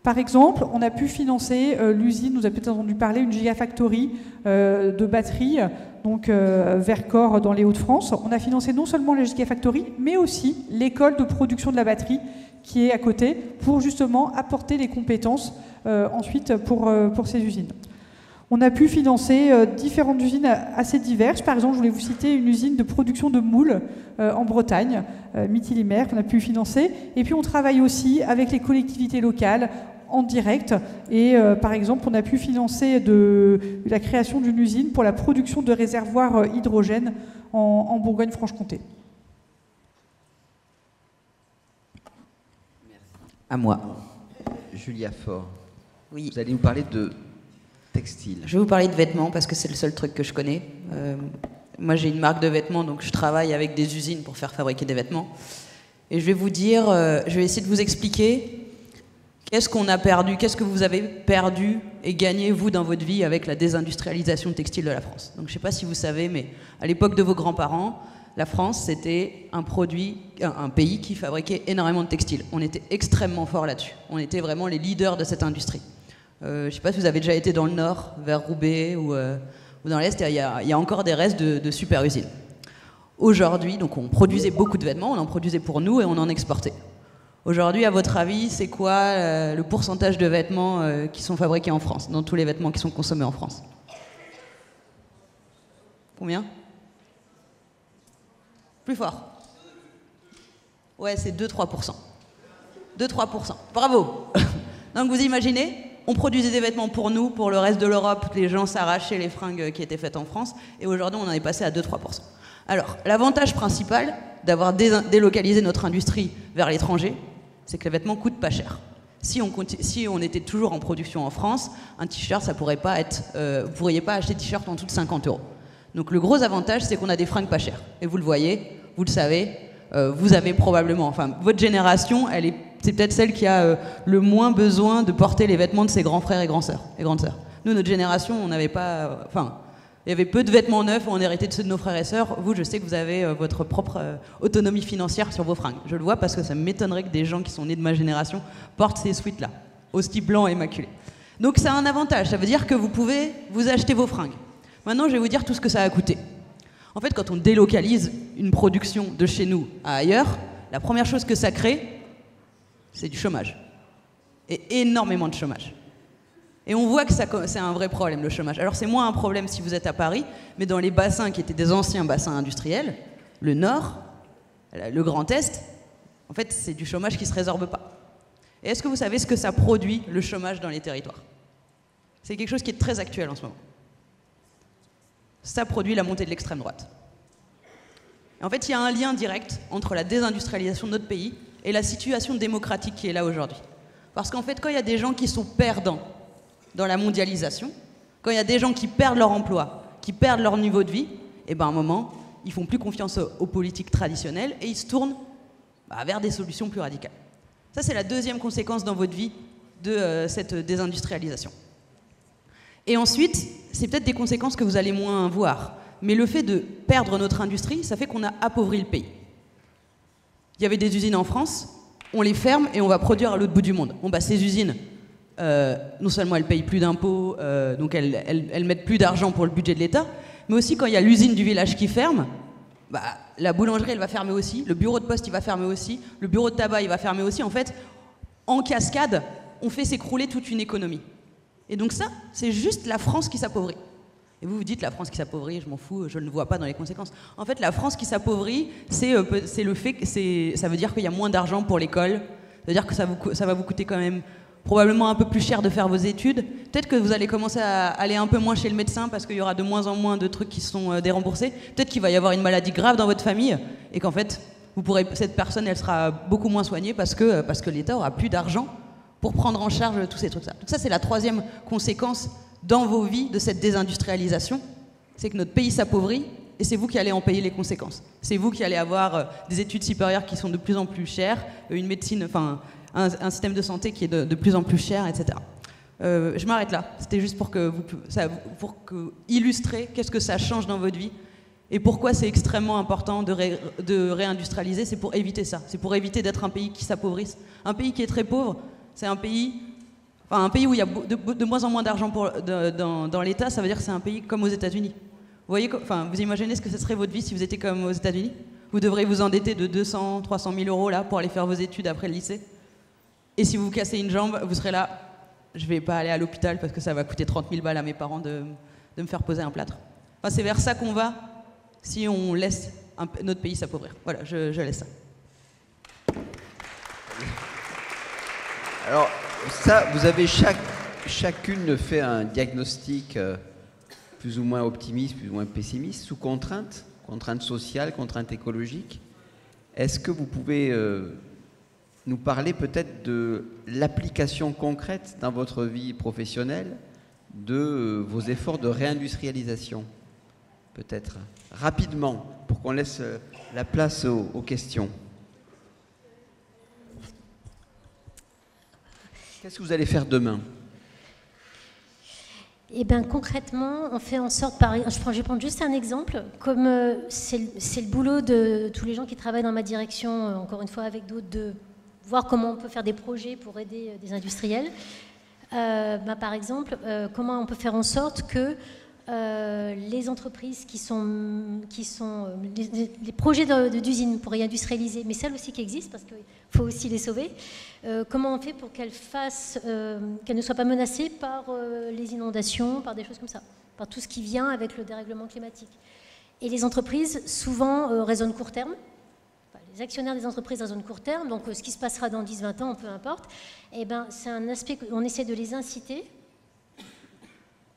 Par exemple, on a pu financer l'usine, vous avez peut-être entendu parler, une gigafactory de batteries, donc Vercors dans les Hauts-de-France. On a financé non seulement la gigafactory, mais aussi l'école de production de la batterie qui est à côté, pour justement apporter les compétences ensuite pour ces usines. On a pu financer différentes usines assez diverses. Par exemple, je voulais vous citer une usine de production de moules en Bretagne, Midi-Limer, qu'on a pu financer. Et puis on travaille aussi avec les collectivités locales en direct. Et par exemple, on a pu financer la création d'une usine pour la production de réservoirs hydrogène en Bourgogne-Franche-Comté. À moi. Julia Faure, Oui. vous allez nous parler de textile. Je vais vous parler de vêtements parce que c'est le seul truc que je connais. Moi, j'ai une marque de vêtements, donc je travaille avec des usines pour faire fabriquer des vêtements. Et je vais vous dire, je vais essayer de vous expliquer qu'est-ce qu'on a perdu, qu'est-ce que vous avez perdu et gagné, vous, dans votre vie avec la désindustrialisation textile de la France. Donc, je ne sais pas si vous savez, mais à l'époque de vos grands-parents, la France, c'était un pays qui fabriquait énormément de textiles. On était extrêmement fort là-dessus. On était vraiment les leaders de cette industrie. Je ne sais pas si vous avez déjà été dans le nord, vers Roubaix ou dans l'est, il y a encore des restes de super usines. Aujourd'hui, donc on produisait beaucoup de vêtements, on en produisait pour nous et on en exportait. Aujourd'hui, à votre avis, c'est quoi le pourcentage de vêtements qui sont fabriqués en France, dans tous les vêtements qui sont consommés en France? Combien? Plus fort. Ouais, c'est 2-3%. 2-3%. Bravo. Donc vous imaginez, on produisait des vêtements pour nous, pour le reste de l'Europe, les gens s'arrachaient les fringues qui étaient faites en France, et aujourd'hui on en est passé à 2-3%. Alors, l'avantage principal d'avoir délocalisé notre industrie vers l'étranger, c'est que les vêtements coûtent pas cher. Si on était toujours en production en France, un t-shirt, ça pourrait pas être... vous pourriez pas acheter t-shirt en dessous de 50 €. Donc le gros avantage, c'est qu'on a des fringues pas chères. Et vous le voyez, vous le savez, vous avez probablement... Enfin, votre génération, c'est peut-être celle qui a le moins besoin de porter les vêtements de ses grands frères et grandes sœurs. Nous, notre génération, on n'avait pas... il y avait peu de vêtements neufs, on héritait de ceux de nos frères et sœurs. Vous, je sais que vous avez votre propre autonomie financière sur vos fringues. Je le vois parce que ça m'étonnerait que des gens qui sont nés de ma génération portent ces sweats-là, au style blanc immaculé. Donc ça a un avantage, ça veut dire que vous pouvez vous acheter vos fringues. Maintenant, je vais vous dire tout ce que ça a coûté. En fait, quand on délocalise une production de chez nous à ailleurs, la première chose que ça crée, c'est du chômage. Et énormément de chômage. Et on voit que c'est un vrai problème, le chômage. Alors c'est moins un problème si vous êtes à Paris, mais dans les bassins qui étaient des anciens bassins industriels, le Nord, le Grand Est, en fait, c'est du chômage qui ne se résorbe pas. Et est-ce que vous savez ce que ça produit, le chômage dans les territoires? C'est quelque chose qui est très actuel en ce moment. Ça produit la montée de l'extrême droite. Et en fait, il y a un lien direct entre la désindustrialisation de notre pays et la situation démocratique qui est là aujourd'hui. Parce qu'en fait, quand il y a des gens qui sont perdants dans la mondialisation, Quand il y a des gens qui perdent leur emploi, qui perdent leur niveau de vie, et ben à un moment, ils font plus confiance aux politiques traditionnelles et ils se tournent vers des solutions plus radicales. Ça, c'est la deuxième conséquence dans votre vie de cette désindustrialisation. Et ensuite, c'est peut-être des conséquences que vous allez moins voir. Mais le fait de perdre notre industrie, ça fait qu'on a appauvri le pays. Il y avait des usines en France, on les ferme et on va produire à l'autre bout du monde. Bon, bah, ces usines, non seulement elles payent plus d'impôts, donc elles mettent plus d'argent pour le budget de l'État, mais aussi quand il y a l'usine du village qui ferme, bah, la boulangerie elle va fermer aussi, le bureau de poste il va fermer aussi, le bureau de tabac il va fermer aussi. En fait, en cascade, on fait s'écrouler toute une économie. Et donc ça, c'est juste la France qui s'appauvrit. Et vous vous dites la France qui s'appauvrit, je m'en fous, je ne le vois pas dans les conséquences. En fait, la France qui s'appauvrit, c'est le fait que ça veut dire qu'il y a moins d'argent pour l'école, ça veut dire que ça va vous coûter quand même probablement un peu plus cher de faire vos études. Peut-être que vous allez commencer à aller un peu moins chez le médecin parce qu'il y aura de moins en moins de trucs qui sont déremboursés. Peut-être qu'il va y avoir une maladie grave dans votre famille et qu'en fait, cette personne, elle sera beaucoup moins soignée parce que l'État aura plus d'argent pour prendre en charge tous ces trucs-là. Donc ça, c'est la troisième conséquence dans vos vies de cette désindustrialisation, c'est que notre pays s'appauvrit et c'est vous qui allez en payer les conséquences. C'est vous qui allez avoir des études supérieures qui sont de plus en plus chères, une médecine, enfin un système de santé qui est de plus en plus cher, etc. Je m'arrête là. C'était juste pour illustrer qu'est-ce que ça change dans votre vie et pourquoi c'est extrêmement important de réindustrialiser. C'est pour éviter ça. C'est pour éviter d'être un pays qui s'appauvrisse. Un pays qui est très pauvre, c'est un pays où il y a de moins en moins d'argent dans l'État, ça veut dire que c'est un pays comme aux États-Unis. Vous imaginez ce que ce serait votre vie si vous étiez comme aux États-Unis? Vous devriez vous endetter de 200, 300 000 euros là, pour aller faire vos études après le lycée. Et si vous vous cassez une jambe, vous serez là, je vais pas aller à l'hôpital parce que ça va coûter 30 000 balles à mes parents de me faire poser un plâtre. Enfin, c'est vers ça qu'on va si on laisse notre pays s'appauvrir. Voilà, je laisse ça. Alors, ça, vous avez chacune fait un diagnostic plus ou moins optimiste, plus ou moins pessimiste, sous contrainte sociale, contrainte écologique. Est-ce que vous pouvez nous parler peut-être de l'application concrète dans votre vie professionnelle de vos efforts de réindustrialisation? Peut-être rapidement, pour qu'on laisse la place aux questions. Qu'est-ce que vous allez faire demain? Eh bien, concrètement, on fait en sorte, je vais prendre juste un exemple, comme c'est le boulot de tous les gens qui travaillent dans ma direction, encore une fois avec d'autres, de voir comment on peut faire des projets pour aider des industriels. Par exemple, comment on peut faire en sorte que les entreprises les projets d'usines pour réindustrialiser, mais celles aussi qui existent, parce qu'il faut aussi les sauver, comment on fait pour qu'elles ne soient pas menacées par les inondations, par des choses comme ça, par tout ce qui vient avec le dérèglement climatique. Et les entreprises, souvent, raisonnent court terme. Les actionnaires des entreprises raisonnent court terme, donc ce qui se passera dans 10-20 ans, peu importe, c'est un aspect qu'on essaie de les inciter,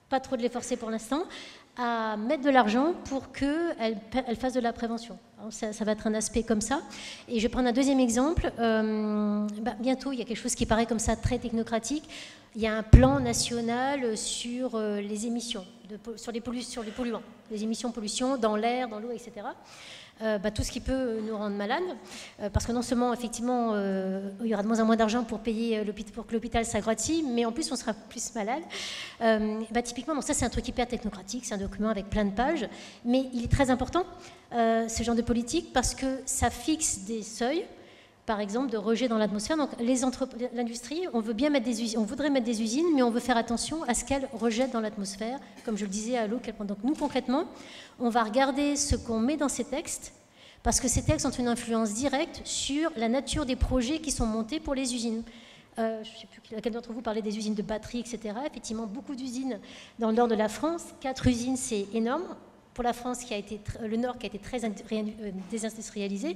pas trop de les forcer pour l'instant, à mettre de l'argent pour qu'elles fassent de la prévention. Alors ça va être un aspect comme ça. Et je vais prendre un deuxième exemple. Bientôt, il y a quelque chose qui paraît comme ça très technocratique. Il y a un plan national sur les émissions, sur les polluants, les émissions de pollution dans l'air, dans l'eau, etc. Tout ce qui peut nous rendre malades, parce que non seulement, effectivement, il y aura de moins en moins d'argent pour payer pour que l'hôpital s'agrandisse, mais en plus, on sera plus malade. Typiquement, ça, c'est un truc hyper technocratique, c'est un document avec plein de pages, mais il est très important, ce genre de politique, parce que ça fixe des seuils, par exemple, de rejet dans l'atmosphère. Donc, l'industrie, on voudrait mettre des usines, mais on veut faire attention à ce qu'elles rejettent dans l'atmosphère, comme je le disais à l'eau. Donc, nous, concrètement, on va regarder ce qu'on met dans ces textes, parce que ces textes ont une influence directe sur la nature des projets qui sont montés pour les usines. Je ne sais plus laquelle d'entre vous parlait des usines de batteries, etc. Effectivement, beaucoup d'usines dans le nord de la France. 4 usines, c'est énorme. Pour la France, le Nord qui a été très désindustrialisé,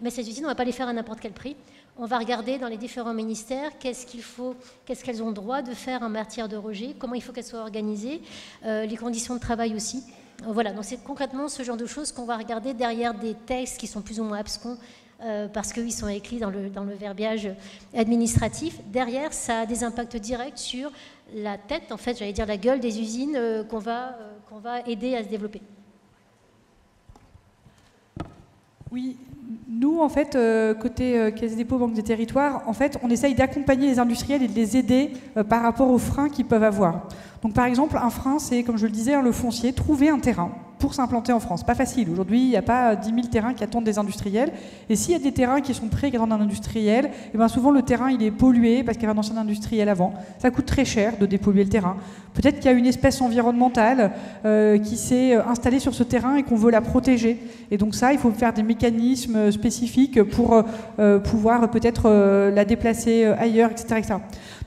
mais ces usines, on ne va pas les faire à n'importe quel prix. On va regarder dans les différents ministères qu'est-ce qu'elles ont le droit de faire en matière de rejet, comment il faut qu'elles soient organisées, les conditions de travail aussi. Voilà, donc c'est concrètement ce genre de choses qu'on va regarder derrière des textes qui sont plus ou moins abscons parce qu'ils sont écrits dans le verbiage administratif. Derrière, ça a des impacts directs sur la tête, en fait, j'allais dire la gueule des usines qu'on va aider à se développer. Oui, nous, en fait, côté Caisse des dépôts, Banque des territoires, en fait, on essaye d'accompagner les industriels et de les aider par rapport aux freins qu'ils peuvent avoir. Donc, par exemple, un frein, c'est, comme je le disais, le foncier, trouver un terrain pour s'implanter en France. Pas facile. Aujourd'hui, il n'y a pas 10 000 terrains qui attendent des industriels. Et s'il y a des terrains qui sont prêts, qui attendent un industriel, et bien souvent, le terrain, il est pollué parce qu'il y avait un ancien industriel avant. Ça coûte très cher de dépolluer le terrain. Peut-être qu'il y a une espèce environnementale qui s'est installée sur ce terrain et qu'on veut la protéger. Et donc ça, il faut faire des mécanismes spécifiques pour pouvoir peut-être la déplacer ailleurs, etc., etc.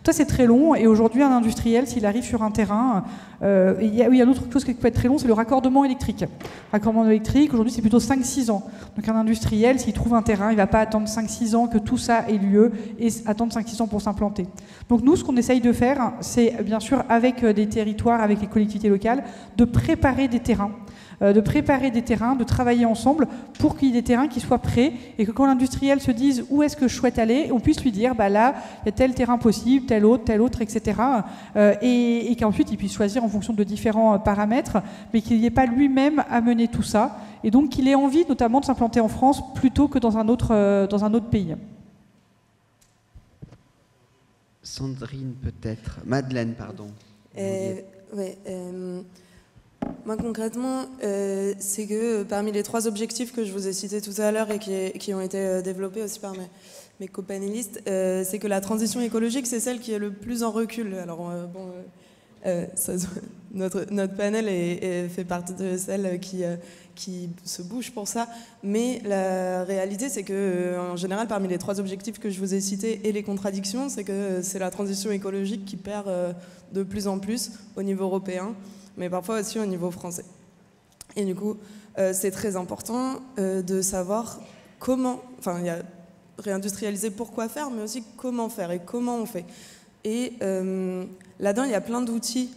Ça, c'est très long. Et aujourd'hui, un industriel, s'il arrive sur un terrain, il y a une autre chose qui peut être très long, c'est le raccordement électrique. Le raccordement électrique, aujourd'hui, c'est plutôt 5-6 ans. Donc un industriel, s'il trouve un terrain, il ne va pas attendre 5-6 ans que tout ça ait lieu et attendre 5-6 ans pour s'implanter. Donc nous, ce qu'on essaye de faire, c'est bien sûr, avec des territoires, avec les collectivités locales, de préparer des terrains. De travailler ensemble pour qu'il y ait des terrains qui soient prêts et que quand l'industriel se dise où est-ce que je souhaite aller, on puisse lui dire bah là, il y a tel terrain possible, tel autre, etc. Et qu'ensuite il puisse choisir en fonction de différents paramètres, mais qu'il n'y ait pas lui-même à mener tout ça et donc qu'il ait envie notamment de s'implanter en France plutôt que dans un autre pays. Sandrine peut-être, Madeleine pardon. Moi concrètement, c'est que parmi les 3 objectifs que je vous ai cités tout à l'heure et qui ont été développés aussi par mes copanélistes, c'est que la transition écologique, c'est celle qui est le plus en recul. Alors notre panel fait partie de celles qui se bougent pour ça, mais la réalité c'est que en général parmi les 3 objectifs que je vous ai cités et les contradictions, c'est que c'est la transition écologique qui perd de plus en plus au niveau européen, mais parfois aussi au niveau français. Et du coup, c'est très important de savoir comment, enfin, il y a réindustrialiser pourquoi faire, mais aussi comment faire et comment on fait. Et là-dedans, il y a plein d'outils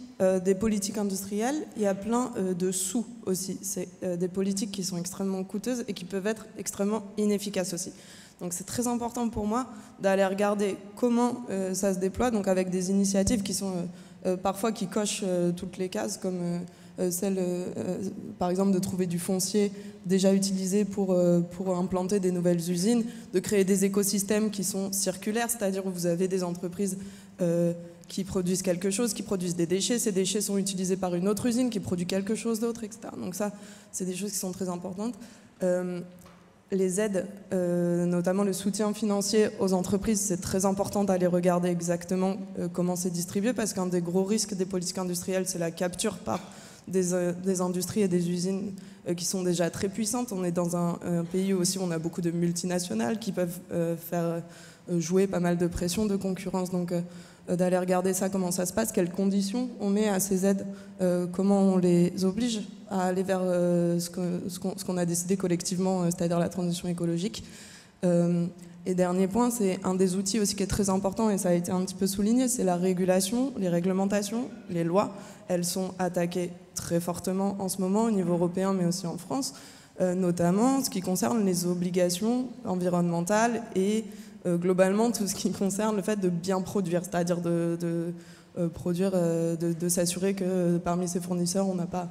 des politiques industrielles, il y a plein de sous aussi. C'est des politiques qui sont extrêmement coûteuses et qui peuvent être extrêmement inefficaces aussi. Donc c'est très important pour moi d'aller regarder comment ça se déploie, donc avec des initiatives qui sont parfois qui cochent toutes les cases, comme celle, par exemple, de trouver du foncier déjà utilisé pour implanter des nouvelles usines, de créer des écosystèmes qui sont circulaires, c'est-à-dire où vous avez des entreprises qui produisent quelque chose, qui produisent des déchets, ces déchets sont utilisés par une autre usine qui produit quelque chose d'autre, etc. Donc ça, c'est des choses qui sont très importantes. Les aides, notamment le soutien financier aux entreprises, c'est très important d'aller regarder exactement comment c'est distribué, parce qu'un des gros risques des politiques industrielles, c'est la capture par des industries et des usines qui sont déjà très puissantes. On est dans un pays où aussi on a beaucoup de multinationales qui peuvent faire jouer pas mal de pression, de concurrence. Donc d'aller regarder ça, comment ça se passe, quelles conditions on met à ces aides, comment on les oblige à aller vers ce qu'on a décidé collectivement, c'est-à-dire la transition écologique. Et dernier point, c'est un des outils aussi qui est très important, et ça a été un petit peu souligné, c'est la régulation, les réglementations, les lois. Elles sont attaquées très fortement en ce moment au niveau européen, mais aussi en France, notamment ce qui concerne les obligations environnementales et globalement tout ce qui concerne le fait de bien produire, c'est-à-dire de produire, de s'assurer que parmi ses fournisseurs, on n'a pas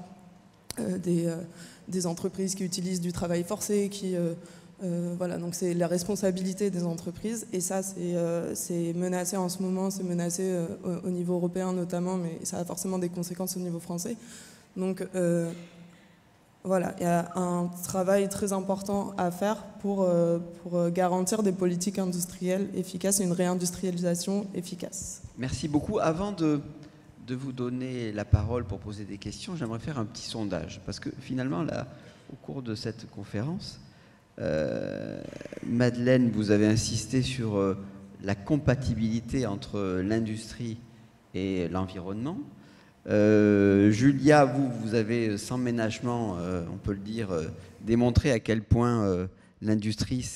des entreprises qui utilisent du travail forcé, voilà, donc c'est la responsabilité des entreprises, et ça c'est menacé en ce moment, c'est menacé au niveau européen notamment, mais ça a forcément des conséquences au niveau français. Donc voilà, il y a un travail très important à faire pour garantir des politiques industrielles efficaces et une réindustrialisation efficace. Merci beaucoup. Avant de vous donner la parole pour poser des questions, j'aimerais faire un petit sondage, parce que finalement, là, au cours de cette conférence, Madeleine, vous avez insisté sur la compatibilité entre l'industrie et l'environnement. Julia, vous avez sans ménagement, on peut le dire, démontré à quel point l'industrie,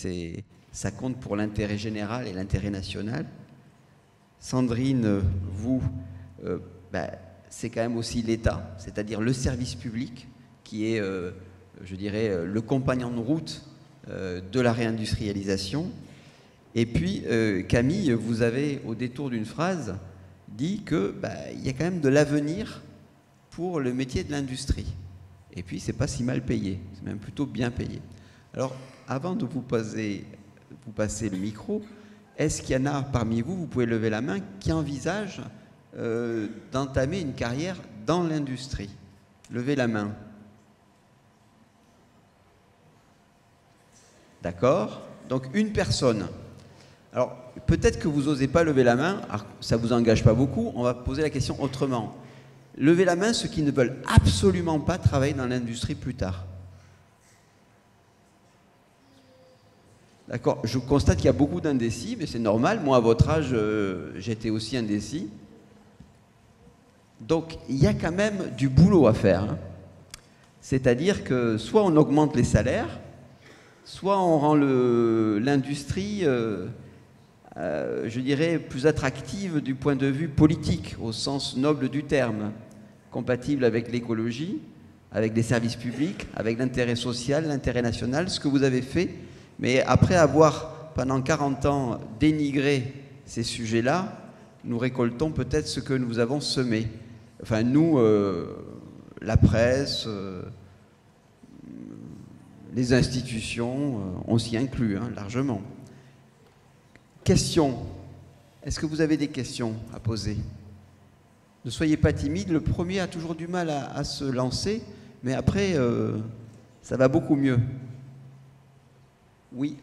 ça compte pour l'intérêt général et l'intérêt national. Sandrine, vous, c'est quand même aussi l'État, c'est-à-dire le service public qui est, je dirais, le compagnon de route de la réindustrialisation. Et puis, Camille, vous avez, au détour d'une phrase, dit qu'il y a quand même de l'avenir pour le métier de l'industrie. Et puis, c'est pas si mal payé, c'est même plutôt bien payé. Alors, avant de vous passer le micro, est-ce qu'il y en a parmi vous, vous pouvez lever la main, qui envisagent d'entamer une carrière dans l'industrie? Levez la main. D'accord? Donc, une personne. Alors, peut-être que vous n'osez pas lever la main, alors, ça ne vous engage pas beaucoup, on va poser la question autrement. Levez la main ceux qui ne veulent absolument pas travailler dans l'industrie plus tard. D'accord, je constate qu'il y a beaucoup d'indécis, mais c'est normal. Moi, à votre âge, j'étais aussi indécis. Donc, il y a quand même du boulot à faire. Hein. C'est-à-dire que soit on augmente les salaires, soit on rend l'industrie, je dirais, plus attractive du point de vue politique, au sens noble du terme, compatible avec l'écologie, avec les services publics, avec l'intérêt social, l'intérêt national, ce que vous avez fait. Mais après avoir, pendant 40 ans, dénigré ces sujets-là, nous récoltons peut-être ce que nous avons semé. Enfin, nous, la presse, les institutions, on s'y inclut largement. Questions. Est-ce que vous avez des questions à poser? Ne soyez pas timide. Le premier a toujours du mal à se lancer, mais après, ça va beaucoup mieux. Oui.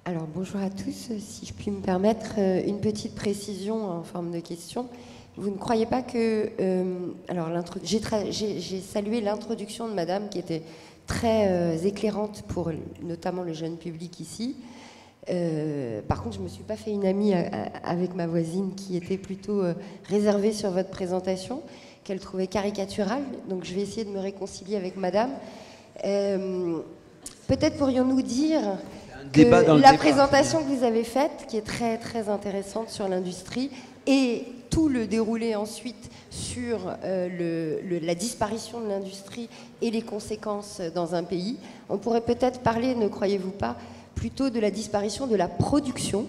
Alors bonjour à tous, si je puis me permettre une petite précision en forme de question. Vous ne croyez pas que... alors j'ai salué l'introduction de Madame qui était très éclairante pour notamment le jeune public ici. Par contre, je ne me suis pas fait une amie avec ma voisine qui était plutôt réservée sur votre présentation, qu'elle trouvait caricaturale. Donc je vais essayer de me réconcilier avec Madame. Peut-être pourrions-nous dire que la présentation que vous avez faite, qui est très très intéressante sur l'industrie, et tout le déroulé ensuite sur la disparition de l'industrie et les conséquences dans un pays, on pourrait peut-être parler, ne croyez-vous pas, plutôt de la disparition de la production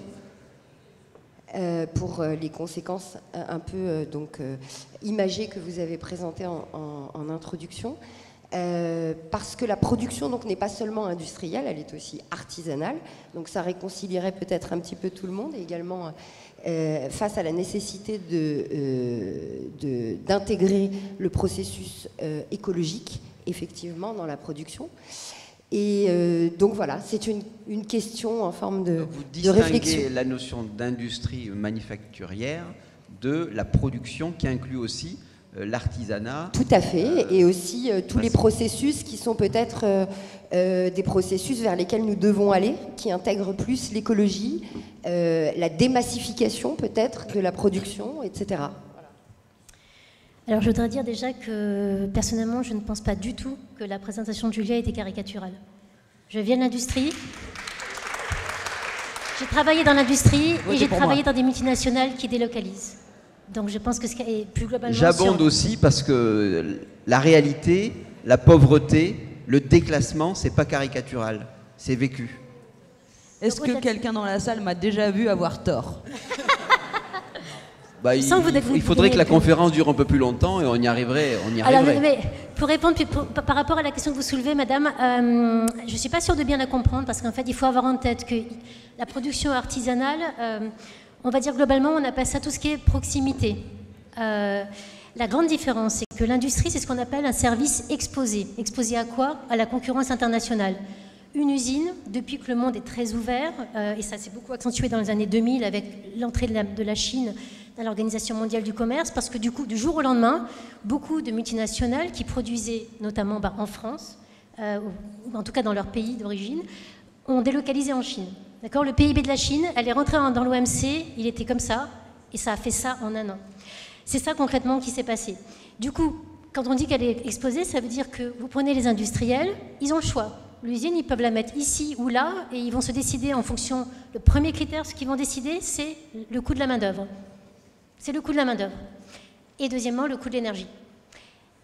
pour les conséquences un peu imagées que vous avez présentées en introduction. Parce que la production n'est pas seulement industrielle, elle est aussi artisanale, donc ça réconcilierait peut-être un petit peu tout le monde, et également face à la nécessité d'intégrer le processus écologique effectivement dans la production. Et donc voilà, c'est une question en forme de réflexion. Vous distinguez la notion d'industrie manufacturière de la production qui inclut aussi l'artisanat. Tout à fait, et aussi tous les processus qui sont peut-être des processus vers lesquels nous devons aller, qui intègrent plus l'écologie, la démassification peut-être de la production, etc. Voilà. Alors je voudrais dire déjà que personnellement je ne pense pas du tout que la présentation de Julia était caricaturale. Je viens de l'industrie, j'ai travaillé dans l'industrie et j'ai travaillé dans des multinationales qui délocalisent. Donc je pense que ce qui est plus globalement... J'abonde aussi parce que la réalité, la pauvreté, le déclassement, c'est pas caricatural, c'est vécu. Est-ce que quelqu'un dans la salle m'a déjà vu avoir tort? Il faudrait que la conférence dure un peu plus longtemps et on y arriverait. Alors, mais pour répondre par rapport à la question que vous soulevez, madame, je ne suis pas sûre de bien la comprendre parce qu'en fait, il faut avoir en tête que la production artisanale, on va dire globalement, on appelle ça tout ce qui est proximité. La grande différence, c'est que l'industrie, c'est ce qu'on appelle un service exposé. Exposé à quoi? À la concurrence internationale. Une usine, depuis que le monde est très ouvert, et ça s'est beaucoup accentué dans les années 2000 avec l'entrée de la Chine dans l'Organisation mondiale du commerce, parce que du coup, du jour au lendemain, beaucoup de multinationales qui produisaient notamment en France, ou en tout cas dans leur pays d'origine, ont délocalisé en Chine. D'accord ? Le PIB de la Chine, elle est rentrée dans l'OMC, il était comme ça, et ça a fait ça en un an. C'est ça concrètement qui s'est passé. Du coup, quand on dit qu'elle est exposée, ça veut dire que vous prenez les industriels, ils ont le choix. L'usine, ils peuvent la mettre ici ou là, et ils vont se décider en fonction... Le premier critère, ce qu'ils vont décider, c'est le coût de la main-d'œuvre. C'est le coût de la main-d'œuvre. Et deuxièmement, le coût de l'énergie.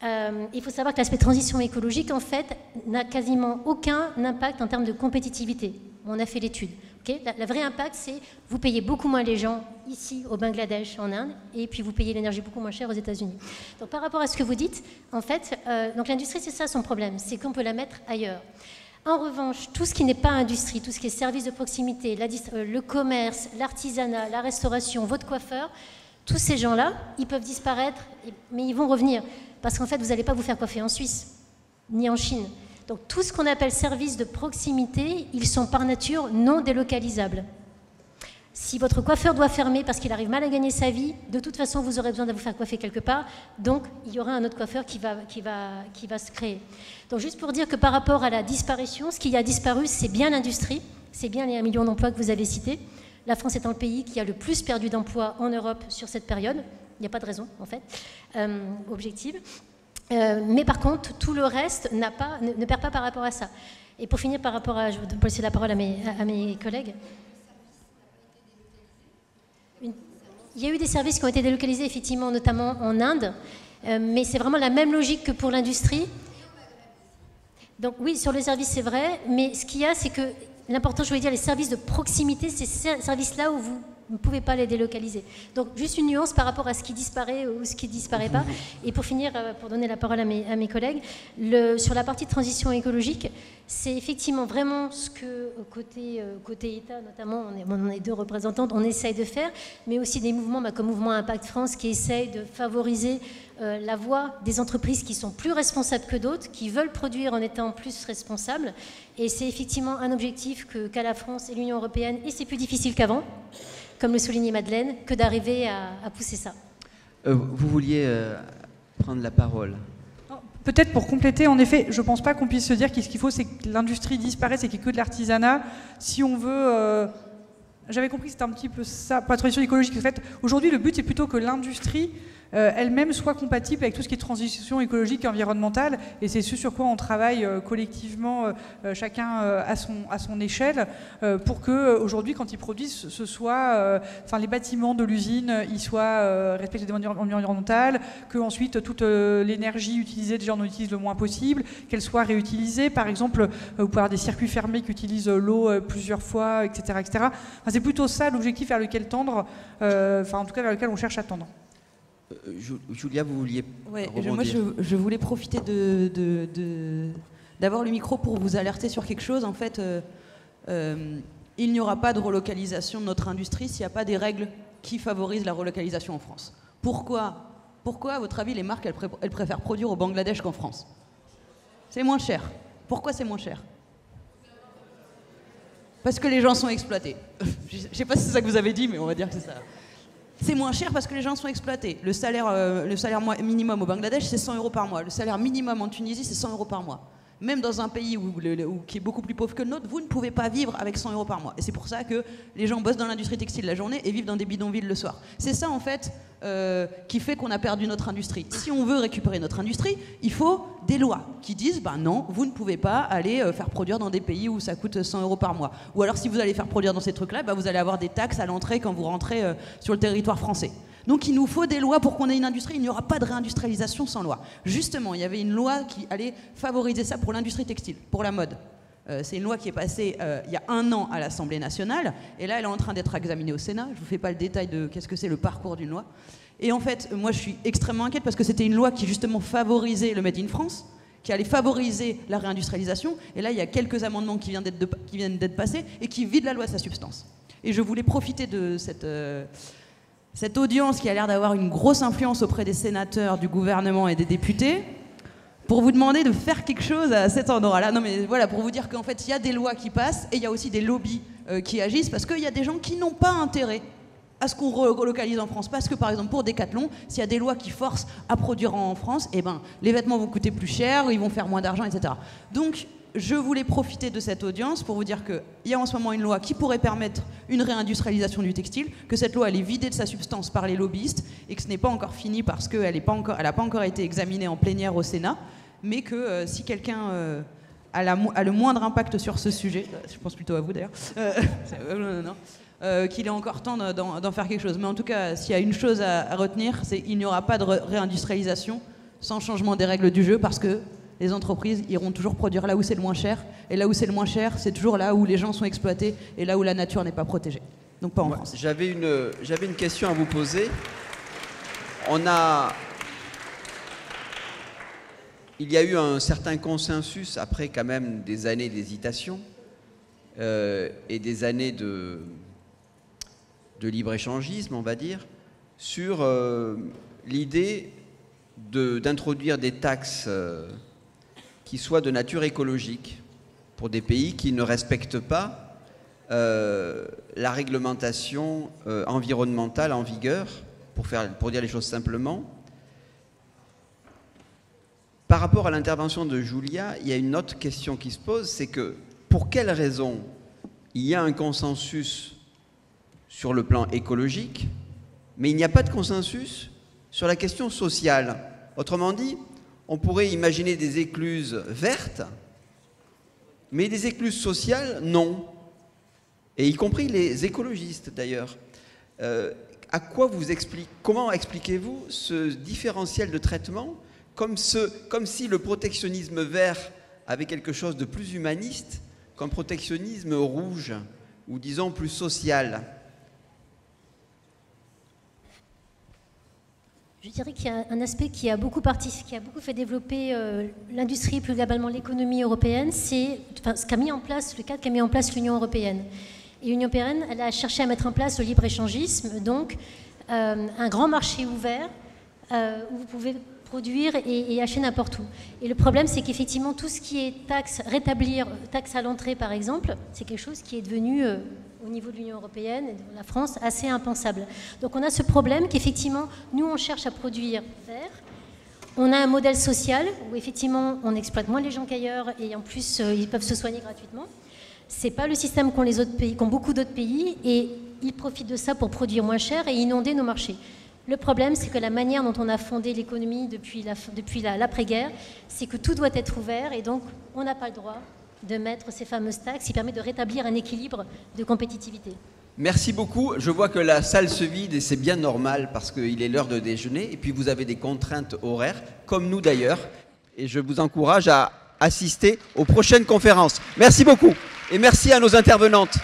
Il faut savoir que l'aspect transition écologique, en fait, n'a quasiment aucun impact en termes de compétitivité. On a fait l'étude. Okay, la vraie impact, c'est vous payez beaucoup moins les gens ici au Bangladesh, en Inde, et puis vous payez l'énergie beaucoup moins chère aux États-Unis. Donc par rapport à ce que vous dites, en fait, donc l'industrie, c'est ça son problème, c'est qu'on peut la mettre ailleurs. En revanche, tout ce qui n'est pas industrie, tout ce qui est service de proximité, le commerce, l'artisanat, la restauration, votre coiffeur, tous ces gens-là, ils peuvent disparaître, mais ils vont revenir. Parce qu'en fait, vous n'allez pas vous faire coiffer en Suisse, ni en Chine. Donc tout ce qu'on appelle services de proximité, ils sont par nature non délocalisables. Si votre coiffeur doit fermer parce qu'il arrive mal à gagner sa vie, de toute façon, vous aurez besoin de vous faire coiffer quelque part. Donc, il y aura un autre coiffeur qui va se créer. Donc, juste pour dire que par rapport à la disparition, ce qui a disparu, c'est bien l'industrie, c'est bien les 1 million d'emplois que vous avez cités. La France étant le pays qui a le plus perdu d'emplois en Europe sur cette période. Il n'y a pas de raison, en fait, objective. Mais par contre, tout le reste ne perd pas par rapport à ça. Et pour finir, je vais laisser la parole à mes collègues. Il y a eu des services qui ont été délocalisés, effectivement, notamment en Inde, mais c'est vraiment la même logique que pour l'industrie. Donc oui, sur les services, c'est vrai, mais ce qu'il y a, c'est que l'important, je voulais dire, les services de proximité, c'est ces services-là où vous ne pouvez pas les délocaliser. Donc juste une nuance par rapport à ce qui disparaît ou ce qui ne disparaît pas. Et pour finir, pour donner la parole à mes collègues, sur la partie de transition écologique, c'est effectivement vraiment ce que côté État, notamment, on est 2 représentantes, on essaye de faire, mais aussi des mouvements comme Mouvement Impact France qui essayent de favoriser la voix des entreprises qui sont plus responsables que d'autres, qui veulent produire en étant plus responsables. Et c'est effectivement un objectif qu'a la France et l'Union européenne, et c'est plus difficile qu'avant, comme le soulignait Madeleine, que d'arriver à pousser ça. Vous vouliez prendre la parole. Peut-être pour compléter, en effet, je ne pense pas qu'on puisse se dire que ce qu'il faut, c'est que l'industrie disparaisse et qu'il n'y ait que de l'artisanat. Si on veut... J'avais compris que c'était un petit peu ça, pour la transition écologique. En fait, aujourd'hui, le but, c'est plutôt que l'industrie elle-même soit compatible avec tout ce qui est transition écologique et environnementale. Et c'est ce sur quoi on travaille collectivement, chacun à son échelle, pour que aujourd'hui, quand ils produisent, ce soit, les bâtiments de l'usine, ils soient respectent les demandes environnementales, que ensuite toute l'énergie utilisée, déjà on en utilise le moins possible, qu'elle soit réutilisée. Par exemple, vous pouvez avoir des circuits fermés qui utilisent l'eau plusieurs fois, etc., etc. Enfin, c'est plutôt ça l'objectif vers lequel tendre, en tout cas vers lequel on cherche à tendre. Julia, vous vouliez rebondir. Moi, je voulais profiter d'avoir le micro pour vous alerter sur quelque chose. En fait, il n'y aura pas de relocalisation de notre industrie s'il n'y a pas des règles qui favorisent la relocalisation en France. Pourquoi, à votre avis, les marques, elles préfèrent produire au Bangladesh qu'en France? C'est moins cher. Pourquoi c'est moins cher? Parce que les gens sont exploités. Je ne sais pas si c'est ça que vous avez dit, mais on va dire que c'est ça. C'est moins cher parce que les gens sont exploités. Le salaire minimum au Bangladesh, c'est 100 € par mois. Le salaire minimum en Tunisie, c'est 100 € par mois. Même dans un pays qui est beaucoup plus pauvre que le nôtre, vous ne pouvez pas vivre avec 100 € par mois. Et c'est pour ça que les gens bossent dans l'industrie textile la journée et vivent dans des bidonvilles le soir. C'est ça, en fait, qui fait qu'on a perdu notre industrie. Si on veut récupérer notre industrie, il faut des lois qui disent non, vous ne pouvez pas aller faire produire dans des pays où ça coûte 100 € par mois. Ou alors, si vous allez faire produire dans ces trucs-là, vous allez avoir des taxes à l'entrée quand vous rentrez sur le territoire français. Donc il nous faut des lois pour qu'on ait une industrie. Il n'y aura pas de réindustrialisation sans loi. Justement, il y avait une loi qui allait favoriser ça pour l'industrie textile, pour la mode. C'est une loi qui est passée il y a 1 an à l'Assemblée nationale. Et là, elle est en train d'être examinée au Sénat. Je ne vous fais pas le détail de qu'est-ce que c'est le parcours d'une loi. Et en fait, moi, je suis extrêmement inquiète parce que c'était une loi qui justement favorisait le Made in France, qui allait favoriser la réindustrialisation. Et là, il y a quelques amendements qui viennent d'être passés et qui vident la loi de sa substance. Et je voulais profiter de cette audience qui a l'air d'avoir une grosse influence auprès des sénateurs, du gouvernement et des députés, pour vous demander de faire quelque chose à cet endroit-là. Non mais voilà, pour vous dire qu'en fait, il y a des lois qui passent et il y a aussi des lobbies qui agissent parce qu'il y a des gens qui n'ont pas intérêt à ce qu'on relocalise en France. Parce que par exemple, pour Decathlon, s'il y a des lois qui forcent à produire en France, les vêtements vont coûter plus cher, ils vont faire moins d'argent, etc. Donc, je voulais profiter de cette audience pour vous dire qu'il y a en ce moment une loi qui pourrait permettre une réindustrialisation du textile, que cette loi elle est vidée de sa substance par les lobbyistes et que ce n'est pas encore fini parce qu'elle n'a pas encore été examinée en plénière au Sénat, mais que si quelqu'un a le moindre impact sur ce sujet, je pense plutôt à vous d'ailleurs, qu'il est encore temps d'en faire quelque chose. Mais en tout cas, s'il y a une chose à retenir, c'est qu'il n'y aura pas de réindustrialisation sans changement des règles du jeu, parce que les entreprises iront toujours produire là où c'est le moins cher. Et là où c'est le moins cher, c'est toujours là où les gens sont exploités et là où la nature n'est pas protégée. Donc pas en France. J'avais une question à vous poser. Il y a eu un certain consensus, après quand même des années d'hésitation et des années de libre-échangisme, on va dire, sur l'idée d'introduire des taxes qui soient de nature écologique pour des pays qui ne respectent pas la réglementation environnementale en vigueur, pour dire les choses simplement. Par rapport à l'intervention de Julia, il y a une autre question qui se pose, c'est que pour quelle raison il y a un consensus sur le plan écologique, mais il n'y a pas de consensus sur la question sociale. Autrement dit, on pourrait imaginer des écluses vertes, mais des écluses sociales, non. Et y compris les écologistes, d'ailleurs. Comment expliquez-vous ce différentiel de traitement, comme si le protectionnisme vert avait quelque chose de plus humaniste qu'un protectionnisme rouge, ou disons plus social? Je dirais qu'il y a un aspect qui a beaucoup fait développer l'industrie, plus globalement l'économie européenne, c'est le cadre qu'a mis en place l'Union européenne. Et l'Union européenne, elle a cherché à mettre en place le libre-échangisme, donc un grand marché ouvert où vous pouvez produire et acheter n'importe où. Et le problème, c'est qu'effectivement, tout ce qui est rétablir taxe à l'entrée, par exemple, c'est quelque chose qui est devenu, au niveau de l'Union européenne et de la France, assez impensable. Donc on a ce problème qu'effectivement, nous, on cherche à produire vert. On a un modèle social où, effectivement, on exploite moins les gens qu'ailleurs et en plus, ils peuvent se soigner gratuitement. C'est pas le système qu'ont les autres pays, qu'ont beaucoup d'autres pays, et ils profitent de ça pour produire moins cher et inonder nos marchés. Le problème, c'est que la manière dont on a fondé l'économie depuis l'après-guerre, c'est que tout doit être ouvert et donc on n'a pas le droit de mettre ces fameuses taxes qui permettent de rétablir un équilibre de compétitivité. Merci beaucoup. Je vois que la salle se vide et c'est bien normal parce qu'il est l'heure de déjeuner et puis vous avez des contraintes horaires, comme nous d'ailleurs. Et je vous encourage à assister aux prochaines conférences. Merci beaucoup et merci à nos intervenantes.